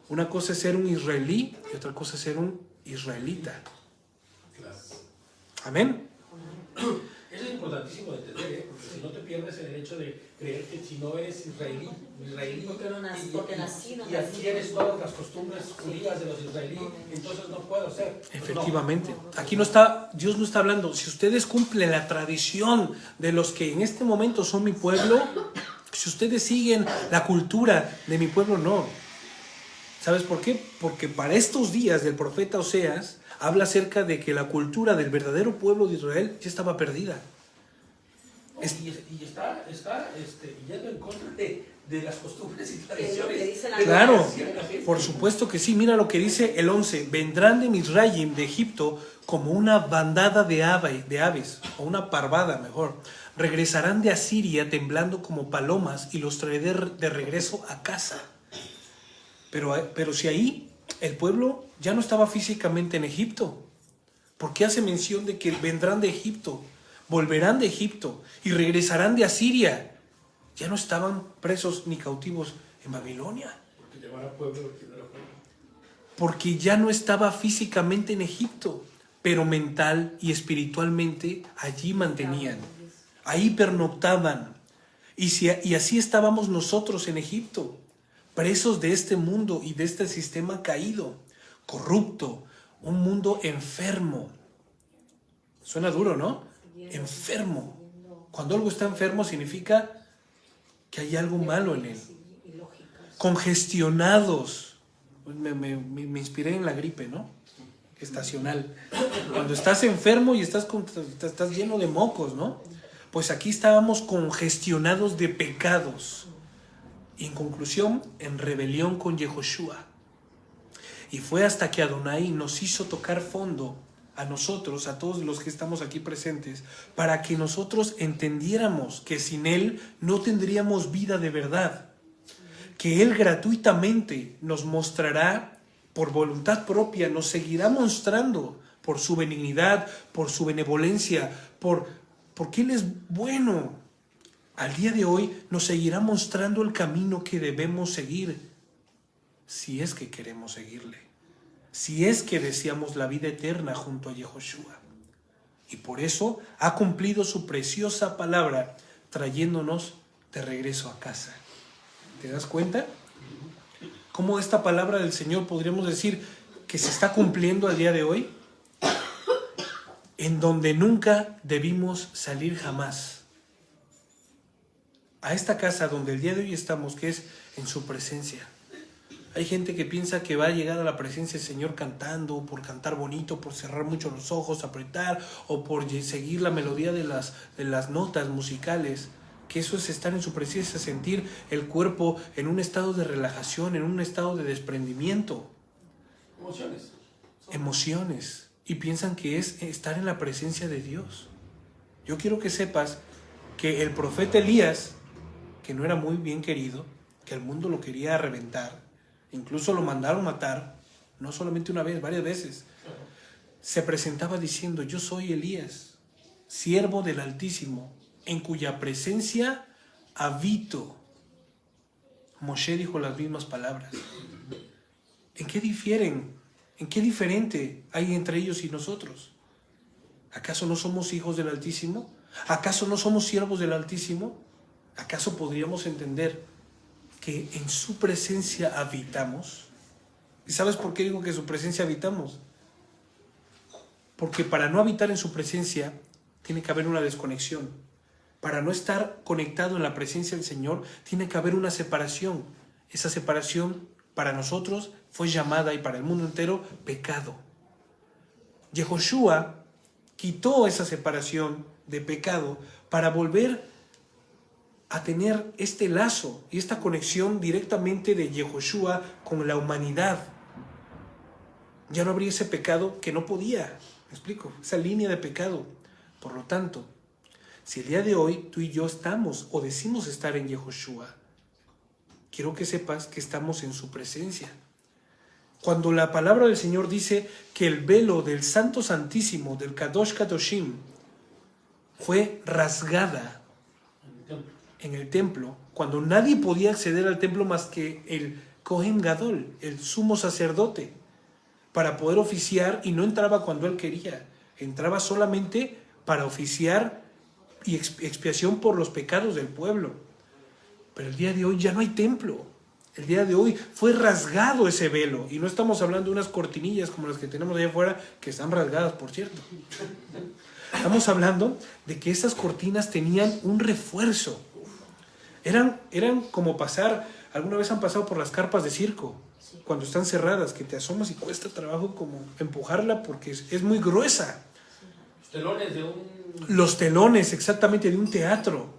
Una cosa es ser un israelí y otra cosa es ser un israelita. Claro. Amén. Eso es importantísimo de entender, porque si no te pierdes en el hecho de creer que si no eres israelí y adquieres todas las costumbres judías de los israelíes, entonces no puedo ser. Efectivamente. Aquí Dios no está hablando. Si ustedes cumplen la tradición de los que en este momento son mi pueblo, si ustedes siguen la cultura de mi pueblo, no. ¿Sabes por qué? Porque para estos días del profeta Oseas habla acerca de que la cultura del verdadero pueblo de Israel ya estaba perdida. Y está yendo en contra de las costumbres y tradiciones. Claro, por supuesto que sí. Mira lo que dice el 11. Vendrán de Misraim, de Egipto, como una bandada de aves, o una parvada mejor. Regresarán de Asiria temblando como palomas y los traeré de regreso a casa. Pero si ahí el pueblo ya no estaba físicamente en Egipto, ¿por qué hace mención de que vendrán de Egipto, volverán de Egipto y regresarán de Asiria? Ya no estaban presos ni cautivos en Babilonia. Porque llamar a pueblo porque no era pueblo. Porque ya no estaba físicamente en Egipto, pero mental y espiritualmente allí mantenían. Ahí pernoctaban. Y así estábamos nosotros en Egipto, presos de este mundo y de este sistema caído, corrupto, un mundo enfermo. Suena duro, ¿no? Enfermo. Cuando algo está enfermo significa que hay algo malo en él. Congestionados. Me inspiré en la gripe, ¿no? Estacional. Cuando estás enfermo y estás lleno de mocos, ¿no? Pues aquí estábamos congestionados de pecados. Y en conclusión, en rebelión con Yehoshua. Y fue hasta que Adonai nos hizo tocar fondo a nosotros, a todos los que estamos aquí presentes, para que nosotros entendiéramos que sin Él no tendríamos vida de verdad. Que Él gratuitamente nos mostrará, por voluntad propia, nos seguirá mostrando por su benignidad, por su benevolencia, porque Él es bueno. Al día de hoy nos seguirá mostrando el camino que debemos seguir, si es que queremos seguirle, si es que deseamos la vida eterna junto a Yehoshua. Y por eso ha cumplido su preciosa palabra, trayéndonos de regreso a casa. ¿Te das cuenta? ¿Cómo esta palabra del Señor podríamos decir que se está cumpliendo al día de hoy? En donde nunca debimos salir jamás. A esta casa donde el día de hoy estamos, que es en su presencia. Hay gente que piensa que va a llegar a la presencia del Señor cantando, por cantar bonito, por cerrar mucho los ojos, apretar, o por seguir la melodía de las notas musicales. Que eso es estar en su presencia, sentir el cuerpo en un estado de relajación, en un estado de desprendimiento. Emociones. Y piensan que es estar en la presencia de Dios. Yo quiero que sepas que el profeta Elías, que no era muy bien querido, que el mundo lo quería reventar, incluso lo mandaron matar, no solamente una vez, varias veces, se presentaba diciendo: yo soy Elías, siervo del Altísimo, en cuya presencia habito. Moshe dijo las mismas palabras. ¿En qué difieren? ¿En qué diferente hay entre ellos y nosotros? ¿Acaso no somos hijos del Altísimo? ¿Acaso no somos siervos del Altísimo? ¿Acaso podríamos entender que en su presencia habitamos? ¿Y sabes por qué digo que en su presencia habitamos? Porque para no habitar en su presencia tiene que haber una desconexión. Para no estar conectado en la presencia del Señor tiene que haber una separación. Esa separación para nosotros fue llamada, y para el mundo entero, pecado. Yehoshua quitó esa separación de pecado para volver a tener este lazo y esta conexión directamente de Yehoshua con la humanidad. Ya no habría ese pecado que no podía, ¿me explico? Esa línea de pecado. Por lo tanto, si el día de hoy tú y yo estamos o decimos estar en Yehoshua, quiero que sepas que estamos en su presencia. Cuando la palabra del Señor dice que el velo del Santo Santísimo, del Kadosh Kadoshim, fue rasgada en el templo, cuando nadie podía acceder al templo más que el Kohen Gadol, el sumo sacerdote, para poder oficiar, y no entraba cuando él quería, entraba solamente para oficiar y expiación por los pecados del pueblo. Pero el día de hoy ya no hay templo. El día de hoy fue rasgado ese velo, y no estamos hablando de unas cortinillas como las que tenemos allá afuera, que están rasgadas, por cierto. Estamos hablando de que esas cortinas tenían un refuerzo. Eran como pasar, alguna vez han pasado por las carpas de circo, cuando están cerradas, que te asomas y cuesta trabajo como empujarla porque es muy gruesa. Los telones de Los telones, exactamente, de un teatro.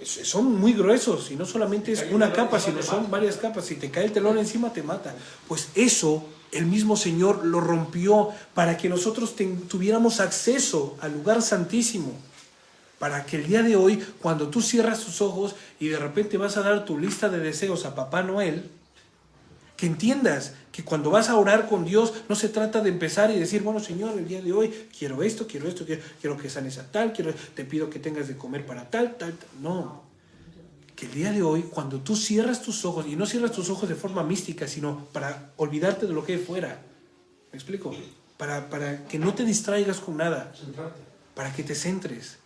Son muy gruesos, y no solamente es una capa, sino son varias capas. Si te cae el telón encima, te mata. Pues eso, el mismo Señor lo rompió para que nosotros tuviéramos acceso al lugar santísimo. Para que el día de hoy, cuando tú cierras tus ojos y de repente vas a dar tu lista de deseos a Papá Noel, que entiendas que cuando vas a orar con Dios, no se trata de empezar y decir, bueno, Señor, el día de hoy quiero esto, quiero que sanes a tal, te pido que tengas de comer para tal. No. Que el día de hoy, cuando tú cierras tus ojos, y no cierras tus ojos de forma mística, sino para olvidarte de lo que hay fuera. ¿Me explico? Para que no te distraigas con nada. Para que te centres.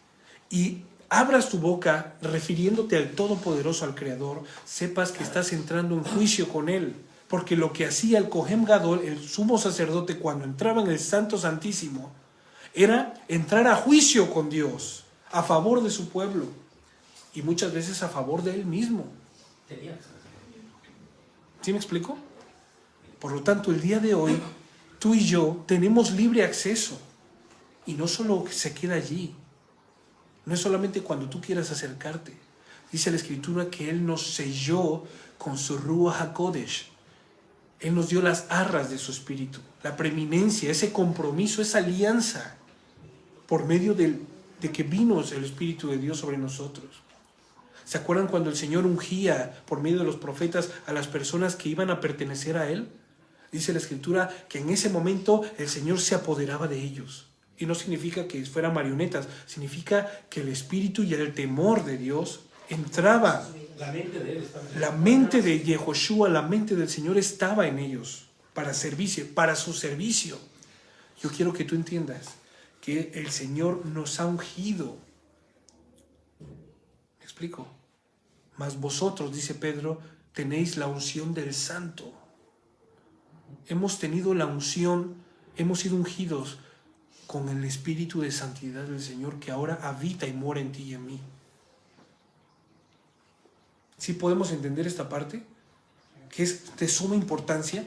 Y abras tu boca refiriéndote al Todopoderoso, al Creador, sepas que estás entrando en juicio con Él. Porque lo que hacía el Kohen Gadol, el sumo sacerdote, cuando entraba en el Santo Santísimo, era entrar a juicio con Dios, a favor de su pueblo, y muchas veces a favor de Él mismo. ¿Sí me explico? Por lo tanto, el día de hoy, tú y yo tenemos libre acceso, y no solo se queda allí, no es solamente cuando tú quieras acercarte. Dice la Escritura que Él nos selló con su Ruach HaKodesh. Él nos dio las arras de su Espíritu, la preeminencia, ese compromiso, esa alianza, por medio de que vino el Espíritu de Dios sobre nosotros. ¿Se acuerdan cuando el Señor ungía por medio de los profetas a las personas que iban a pertenecer a Él? Dice la Escritura que en ese momento el Señor se apoderaba de ellos. Y no significa que fueran marionetas, significa que el Espíritu y el temor de Dios entraba. La mente de Yehoshua, la mente del Señor estaba en ellos para su servicio. Yo quiero que tú entiendas que el Señor nos ha ungido. ¿Me explico? Mas vosotros, dice Pedro, tenéis la unción del Santo. Hemos tenido la unción, hemos sido ungidos con el Espíritu de santidad del Señor que ahora habita y mora en ti y en mí. ¿Sí podemos entender esta parte? Que es de suma importancia.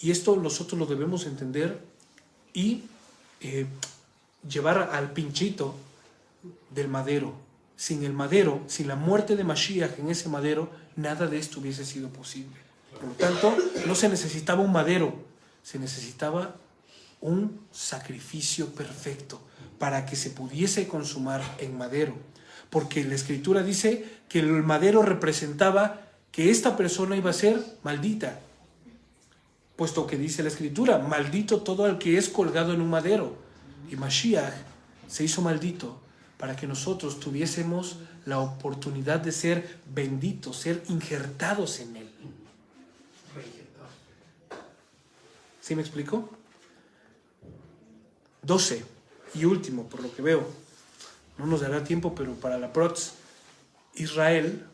Y esto nosotros lo debemos entender y llevar al pinchito del madero. Sin el madero, sin la muerte de Mashiach en ese madero, nada de esto hubiese sido posible. Por lo tanto, no se necesitaba un madero, se necesitaba un sacrificio perfecto para que se pudiese consumar en madero. Porque la Escritura dice que el madero representaba que esta persona iba a ser maldita. Puesto que dice la Escritura, maldito todo el que es colgado en un madero. Y Mashiach se hizo maldito para que nosotros tuviésemos la oportunidad de ser benditos, ser injertados en él. ¿Sí me explico? 12, y último, por lo que veo. No nos dará tiempo, pero para la prox. Israel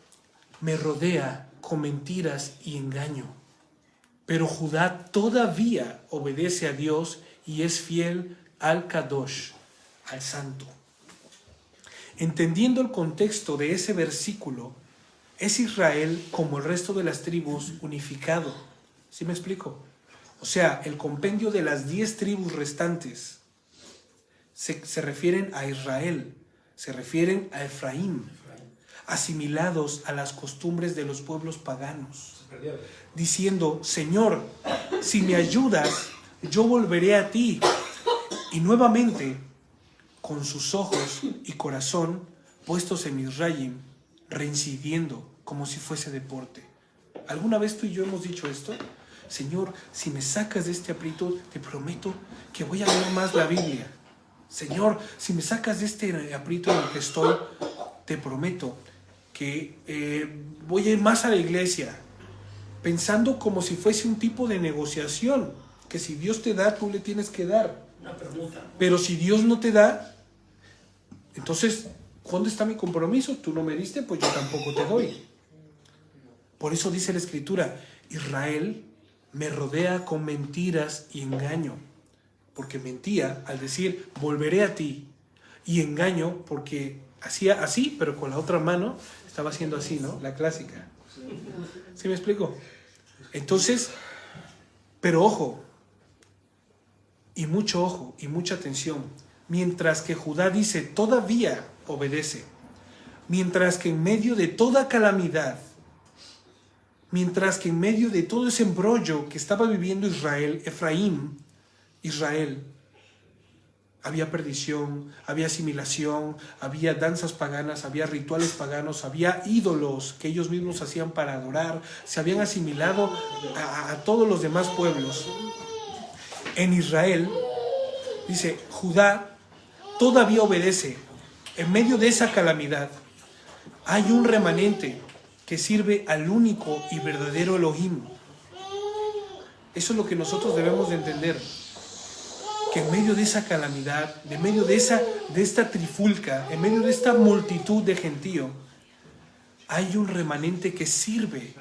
me rodea con mentiras y engaño. Pero Judá todavía obedece a Dios y es fiel al Kadosh, al Santo. Entendiendo el contexto de ese versículo, es Israel, como el resto de las tribus, unificado. ¿Sí me explico? O sea, el compendio de las 10 tribus restantes se refieren a Israel, se refieren a Efraín, asimilados a las costumbres de los pueblos paganos, diciendo, Señor, si me ayudas, yo volveré a ti. Y nuevamente, con sus ojos y corazón puestos en Misraim, reincidiendo como si fuese deporte. ¿Alguna vez tú y yo hemos dicho esto? Señor, si me sacas de este aprieto, te prometo que voy a leer más la Biblia. Señor, si me sacas de este aprieto en el que estoy, te prometo que voy a ir más a la iglesia, pensando como si fuese un tipo de negociación, que si Dios te da, tú le tienes que dar. Una pregunta. Pero si Dios no te da, entonces, ¿dónde está mi compromiso? Tú no me diste, pues yo tampoco te doy. Por eso dice la Escritura, Israel me rodea con mentiras y engaño, porque mentía al decir, volveré a ti, y engaño porque hacía así, pero con la otra mano estaba haciendo así, ¿no? La clásica. ¿Sí me explico? Entonces, pero ojo, y mucho ojo, y mucha atención, mientras que Judá dice, todavía obedece, mientras que en medio de toda calamidad, mientras que en medio de todo ese embrollo que estaba viviendo Israel, había perdición, había asimilación, había danzas paganas, había rituales paganos, había ídolos que ellos mismos hacían para adorar, se habían asimilado a todos los demás pueblos. En Israel, dice, Judá todavía obedece. En medio de esa calamidad, hay un remanente que sirve al único y verdadero Elohim. Eso es lo que nosotros debemos de entender. Que en medio de esa calamidad, en medio de esta trifulca, en medio de esta multitud de gentío, hay un remanente que sirve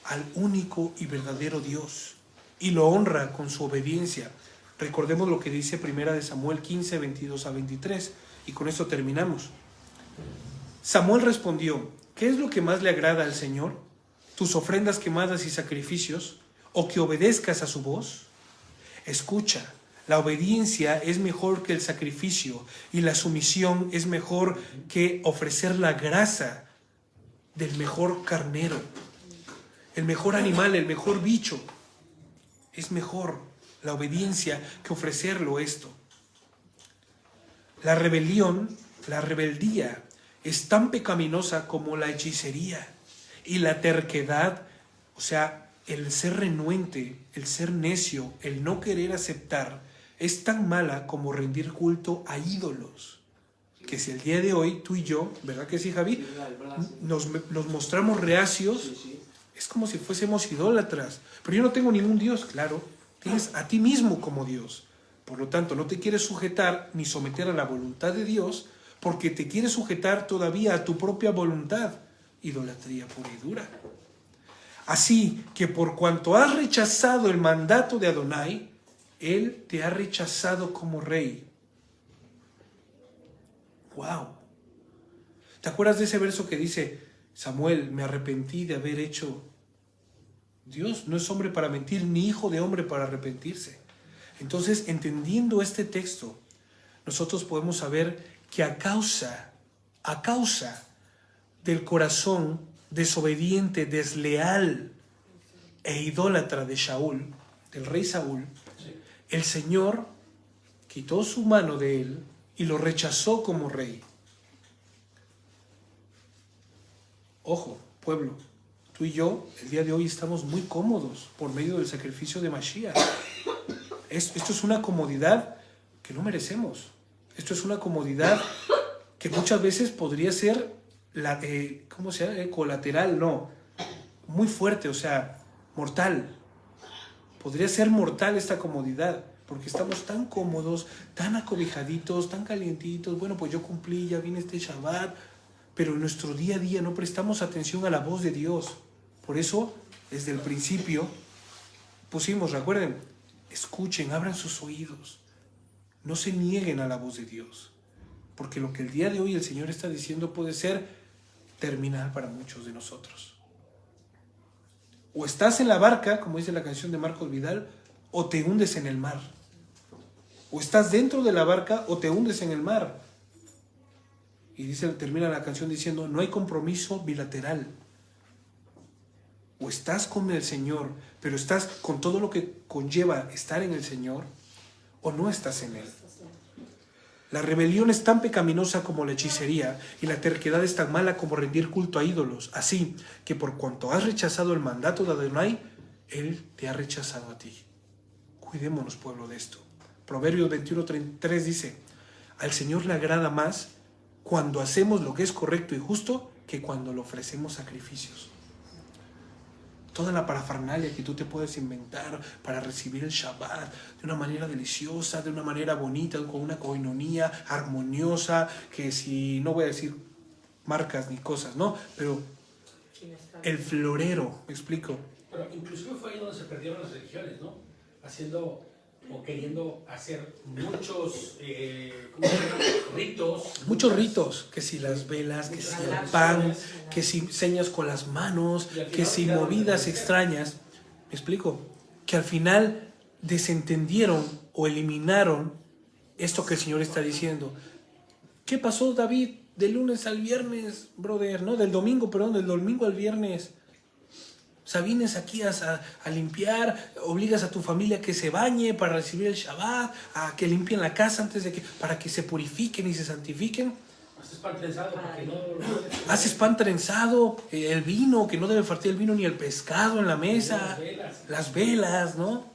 al único y verdadero Dios y lo honra con su obediencia. Recordemos lo que dice 1 Samuel 15, 22 a 23, y con esto terminamos. Samuel respondió, ¿qué es lo que más le agrada al Señor? ¿Tus ofrendas quemadas y sacrificios? ¿O que obedezcas a su voz? Escucha. La obediencia es mejor que el sacrificio y la sumisión es mejor que ofrecer la grasa del mejor carnero. El mejor animal, el mejor bicho. Es mejor la obediencia que ofrecerlo esto. La rebeldía es tan pecaminosa como la hechicería y la terquedad, o sea, el ser renuente, el ser necio, el no querer aceptar, es tan mala como rendir culto a ídolos. Que si el día de hoy tú y yo, ¿verdad que sí, Javi? Nos mostramos reacios, es como si fuésemos idólatras. Pero yo no tengo ningún Dios, claro, tienes a ti mismo como Dios. Por lo tanto, no te quieres sujetar ni someter a la voluntad de Dios, porque te quieres sujetar todavía a tu propia voluntad. Idolatría pura y dura. Así que por cuanto has rechazado el mandato de Adonai, Él te ha rechazado como rey. ¡Wow! ¿Te acuerdas de ese verso que dice, Samuel, me arrepentí de haber hecho? Dios no es hombre para mentir, ni hijo de hombre para arrepentirse. Entonces, entendiendo este texto, nosotros podemos saber que a causa del corazón desobediente, desleal e idólatra de Shaul, del rey Saúl, el Señor quitó su mano de él y lo rechazó como rey. Ojo, pueblo, tú y yo el día de hoy estamos muy cómodos por medio del sacrificio de Mashiach. Esto es una comodidad que no merecemos. Esto es una comodidad que muchas veces podría ser colateral, no, muy fuerte, o sea, mortal. Podría ser mortal esta comodidad, porque estamos tan cómodos, tan acobijaditos, tan calientitos. Bueno, pues yo cumplí, ya viene este Shabbat, pero en nuestro día a día no prestamos atención a la voz de Dios. Por eso, desde el principio, pusimos, recuerden, escuchen, abran sus oídos, no se nieguen a la voz de Dios, porque lo que el día de hoy el Señor está diciendo puede ser terminal para muchos de nosotros. O estás en la barca, como dice la canción de Marcos Vidal, o te hundes en el mar. O estás dentro de la barca o te hundes en el mar. Y termina la canción diciendo, no hay compromiso bilateral. O estás con el Señor, pero estás con todo lo que conlleva estar en el Señor, o no estás en Él. La rebelión es tan pecaminosa como la hechicería y la terquedad es tan mala como rendir culto a ídolos. Así que por cuanto has rechazado el mandato de Adonai, Él te ha rechazado a ti. Cuidémonos, pueblo, de esto. Proverbios 21:3 dice: al Señor le agrada más cuando hacemos lo que es correcto y justo que cuando le ofrecemos sacrificios. Toda la parafernalia que tú te puedes inventar para recibir el Shabbat de una manera deliciosa, de una manera bonita, con una coinonía armoniosa, que si, no voy a decir marcas ni cosas, ¿no? Pero el florero, ¿me explico? Pero inclusive fue ahí donde se perdieron las religiones, ¿no? Haciendo o queriendo hacer muchos ¿cómo se llama? Ritos. Muchos ritos, que si las velas, que si el pan, que si señas con las manos, que si movidas extrañas. ¿Me explico? Que al final desentendieron o eliminaron esto que el Señor está diciendo. ¿Qué pasó, David? Del lunes al viernes, brother, ¿no? Del domingo al viernes. O sea, vienes aquí a limpiar, obligas a tu familia a que se bañe para recibir el Shabbat, a que limpien la casa antes de que, para que se purifiquen y se santifiquen. Haces pan trenzado para que no... Haces pan trenzado, el vino, que no debe faltar el vino ni el pescado en la mesa, las velas, ¿no?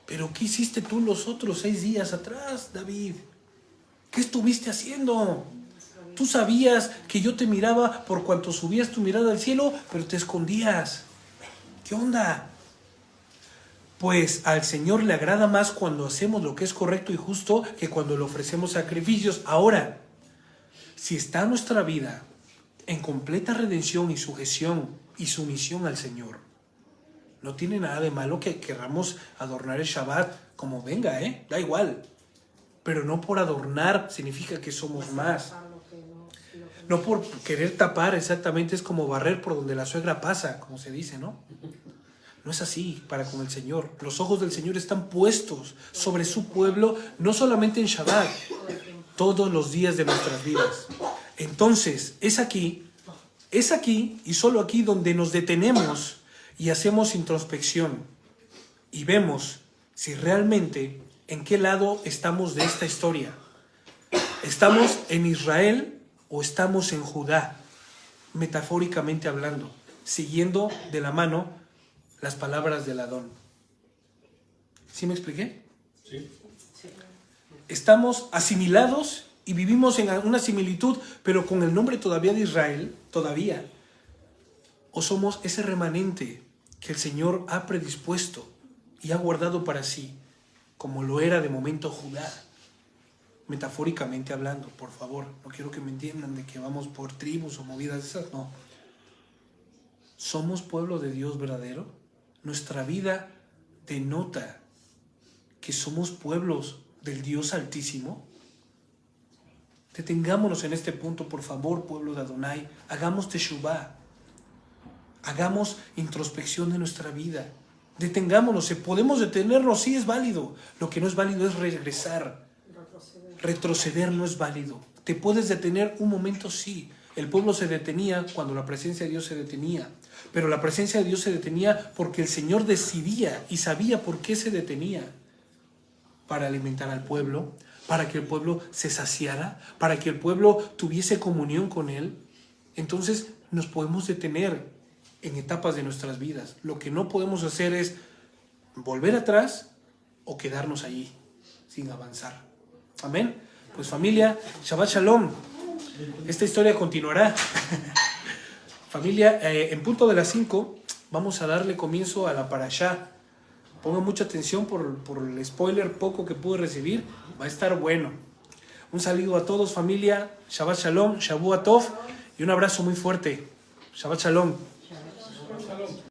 Pero ¿qué hiciste tú los otros 6 días atrás, David? ¿Qué estuviste haciendo? Tú sabías que yo te miraba por cuanto subías tu mirada al cielo, pero te escondías. ¿Qué onda? Pues al Señor le agrada más cuando hacemos lo que es correcto y justo que cuando le ofrecemos sacrificios. Ahora, si está nuestra vida en completa redención y sujeción y sumisión al Señor, no tiene nada de malo que queramos adornar el Shabbat como venga, da igual. Pero no por adornar significa que somos más. No por querer tapar, exactamente es como barrer por donde la suegra pasa, como se dice, ¿no? No es así para con el Señor. Los ojos del Señor están puestos sobre su pueblo, no solamente en Shabbat, todos los días de nuestras vidas. Entonces, es aquí y solo aquí donde nos detenemos y hacemos introspección y vemos si realmente en qué lado estamos de esta historia. ¿Estamos en Israel o estamos en Judá? Metafóricamente hablando, siguiendo de la mano las palabras del Adón. ¿Sí me expliqué? Sí. Estamos asimilados y vivimos en una similitud, pero con el nombre todavía de Israel, todavía. O somos ese remanente que el Señor ha predispuesto y ha guardado para sí, como lo era de momento Judá. Metafóricamente hablando, por favor, no quiero que me entiendan de que vamos por tribus o movidas esas, no. ¿Somos pueblo de Dios verdadero? Nuestra vida denota que somos pueblos del Dios Altísimo. Detengámonos en este punto, por favor, pueblo de Adonai. Hagamos teshuvá. Hagamos introspección de nuestra vida. Detengámonos. Podemos detenernos, sí es válido. Lo que no es válido es regresar. Retroceder no es válido. Te puedes detener un momento, sí. El pueblo se detenía cuando la presencia de Dios se detenía. Pero la presencia de Dios se detenía porque el Señor decidía y sabía por qué se detenía. Para alimentar al pueblo, para que el pueblo se saciara, para que el pueblo tuviese comunión con Él. Entonces nos podemos detener en etapas de nuestras vidas. Lo que no podemos hacer es volver atrás o quedarnos allí sin avanzar. Amén. Pues familia, Shabbat Shalom. Esta historia continuará. Familia, en punto de las 5 vamos a darle comienzo a la parashá. Pongan mucha atención por el spoiler poco que pude recibir. Va a estar bueno. Un saludo a todos, familia. Shabbat Shalom, Shavua Tov y un abrazo muy fuerte. Shabbat Shalom.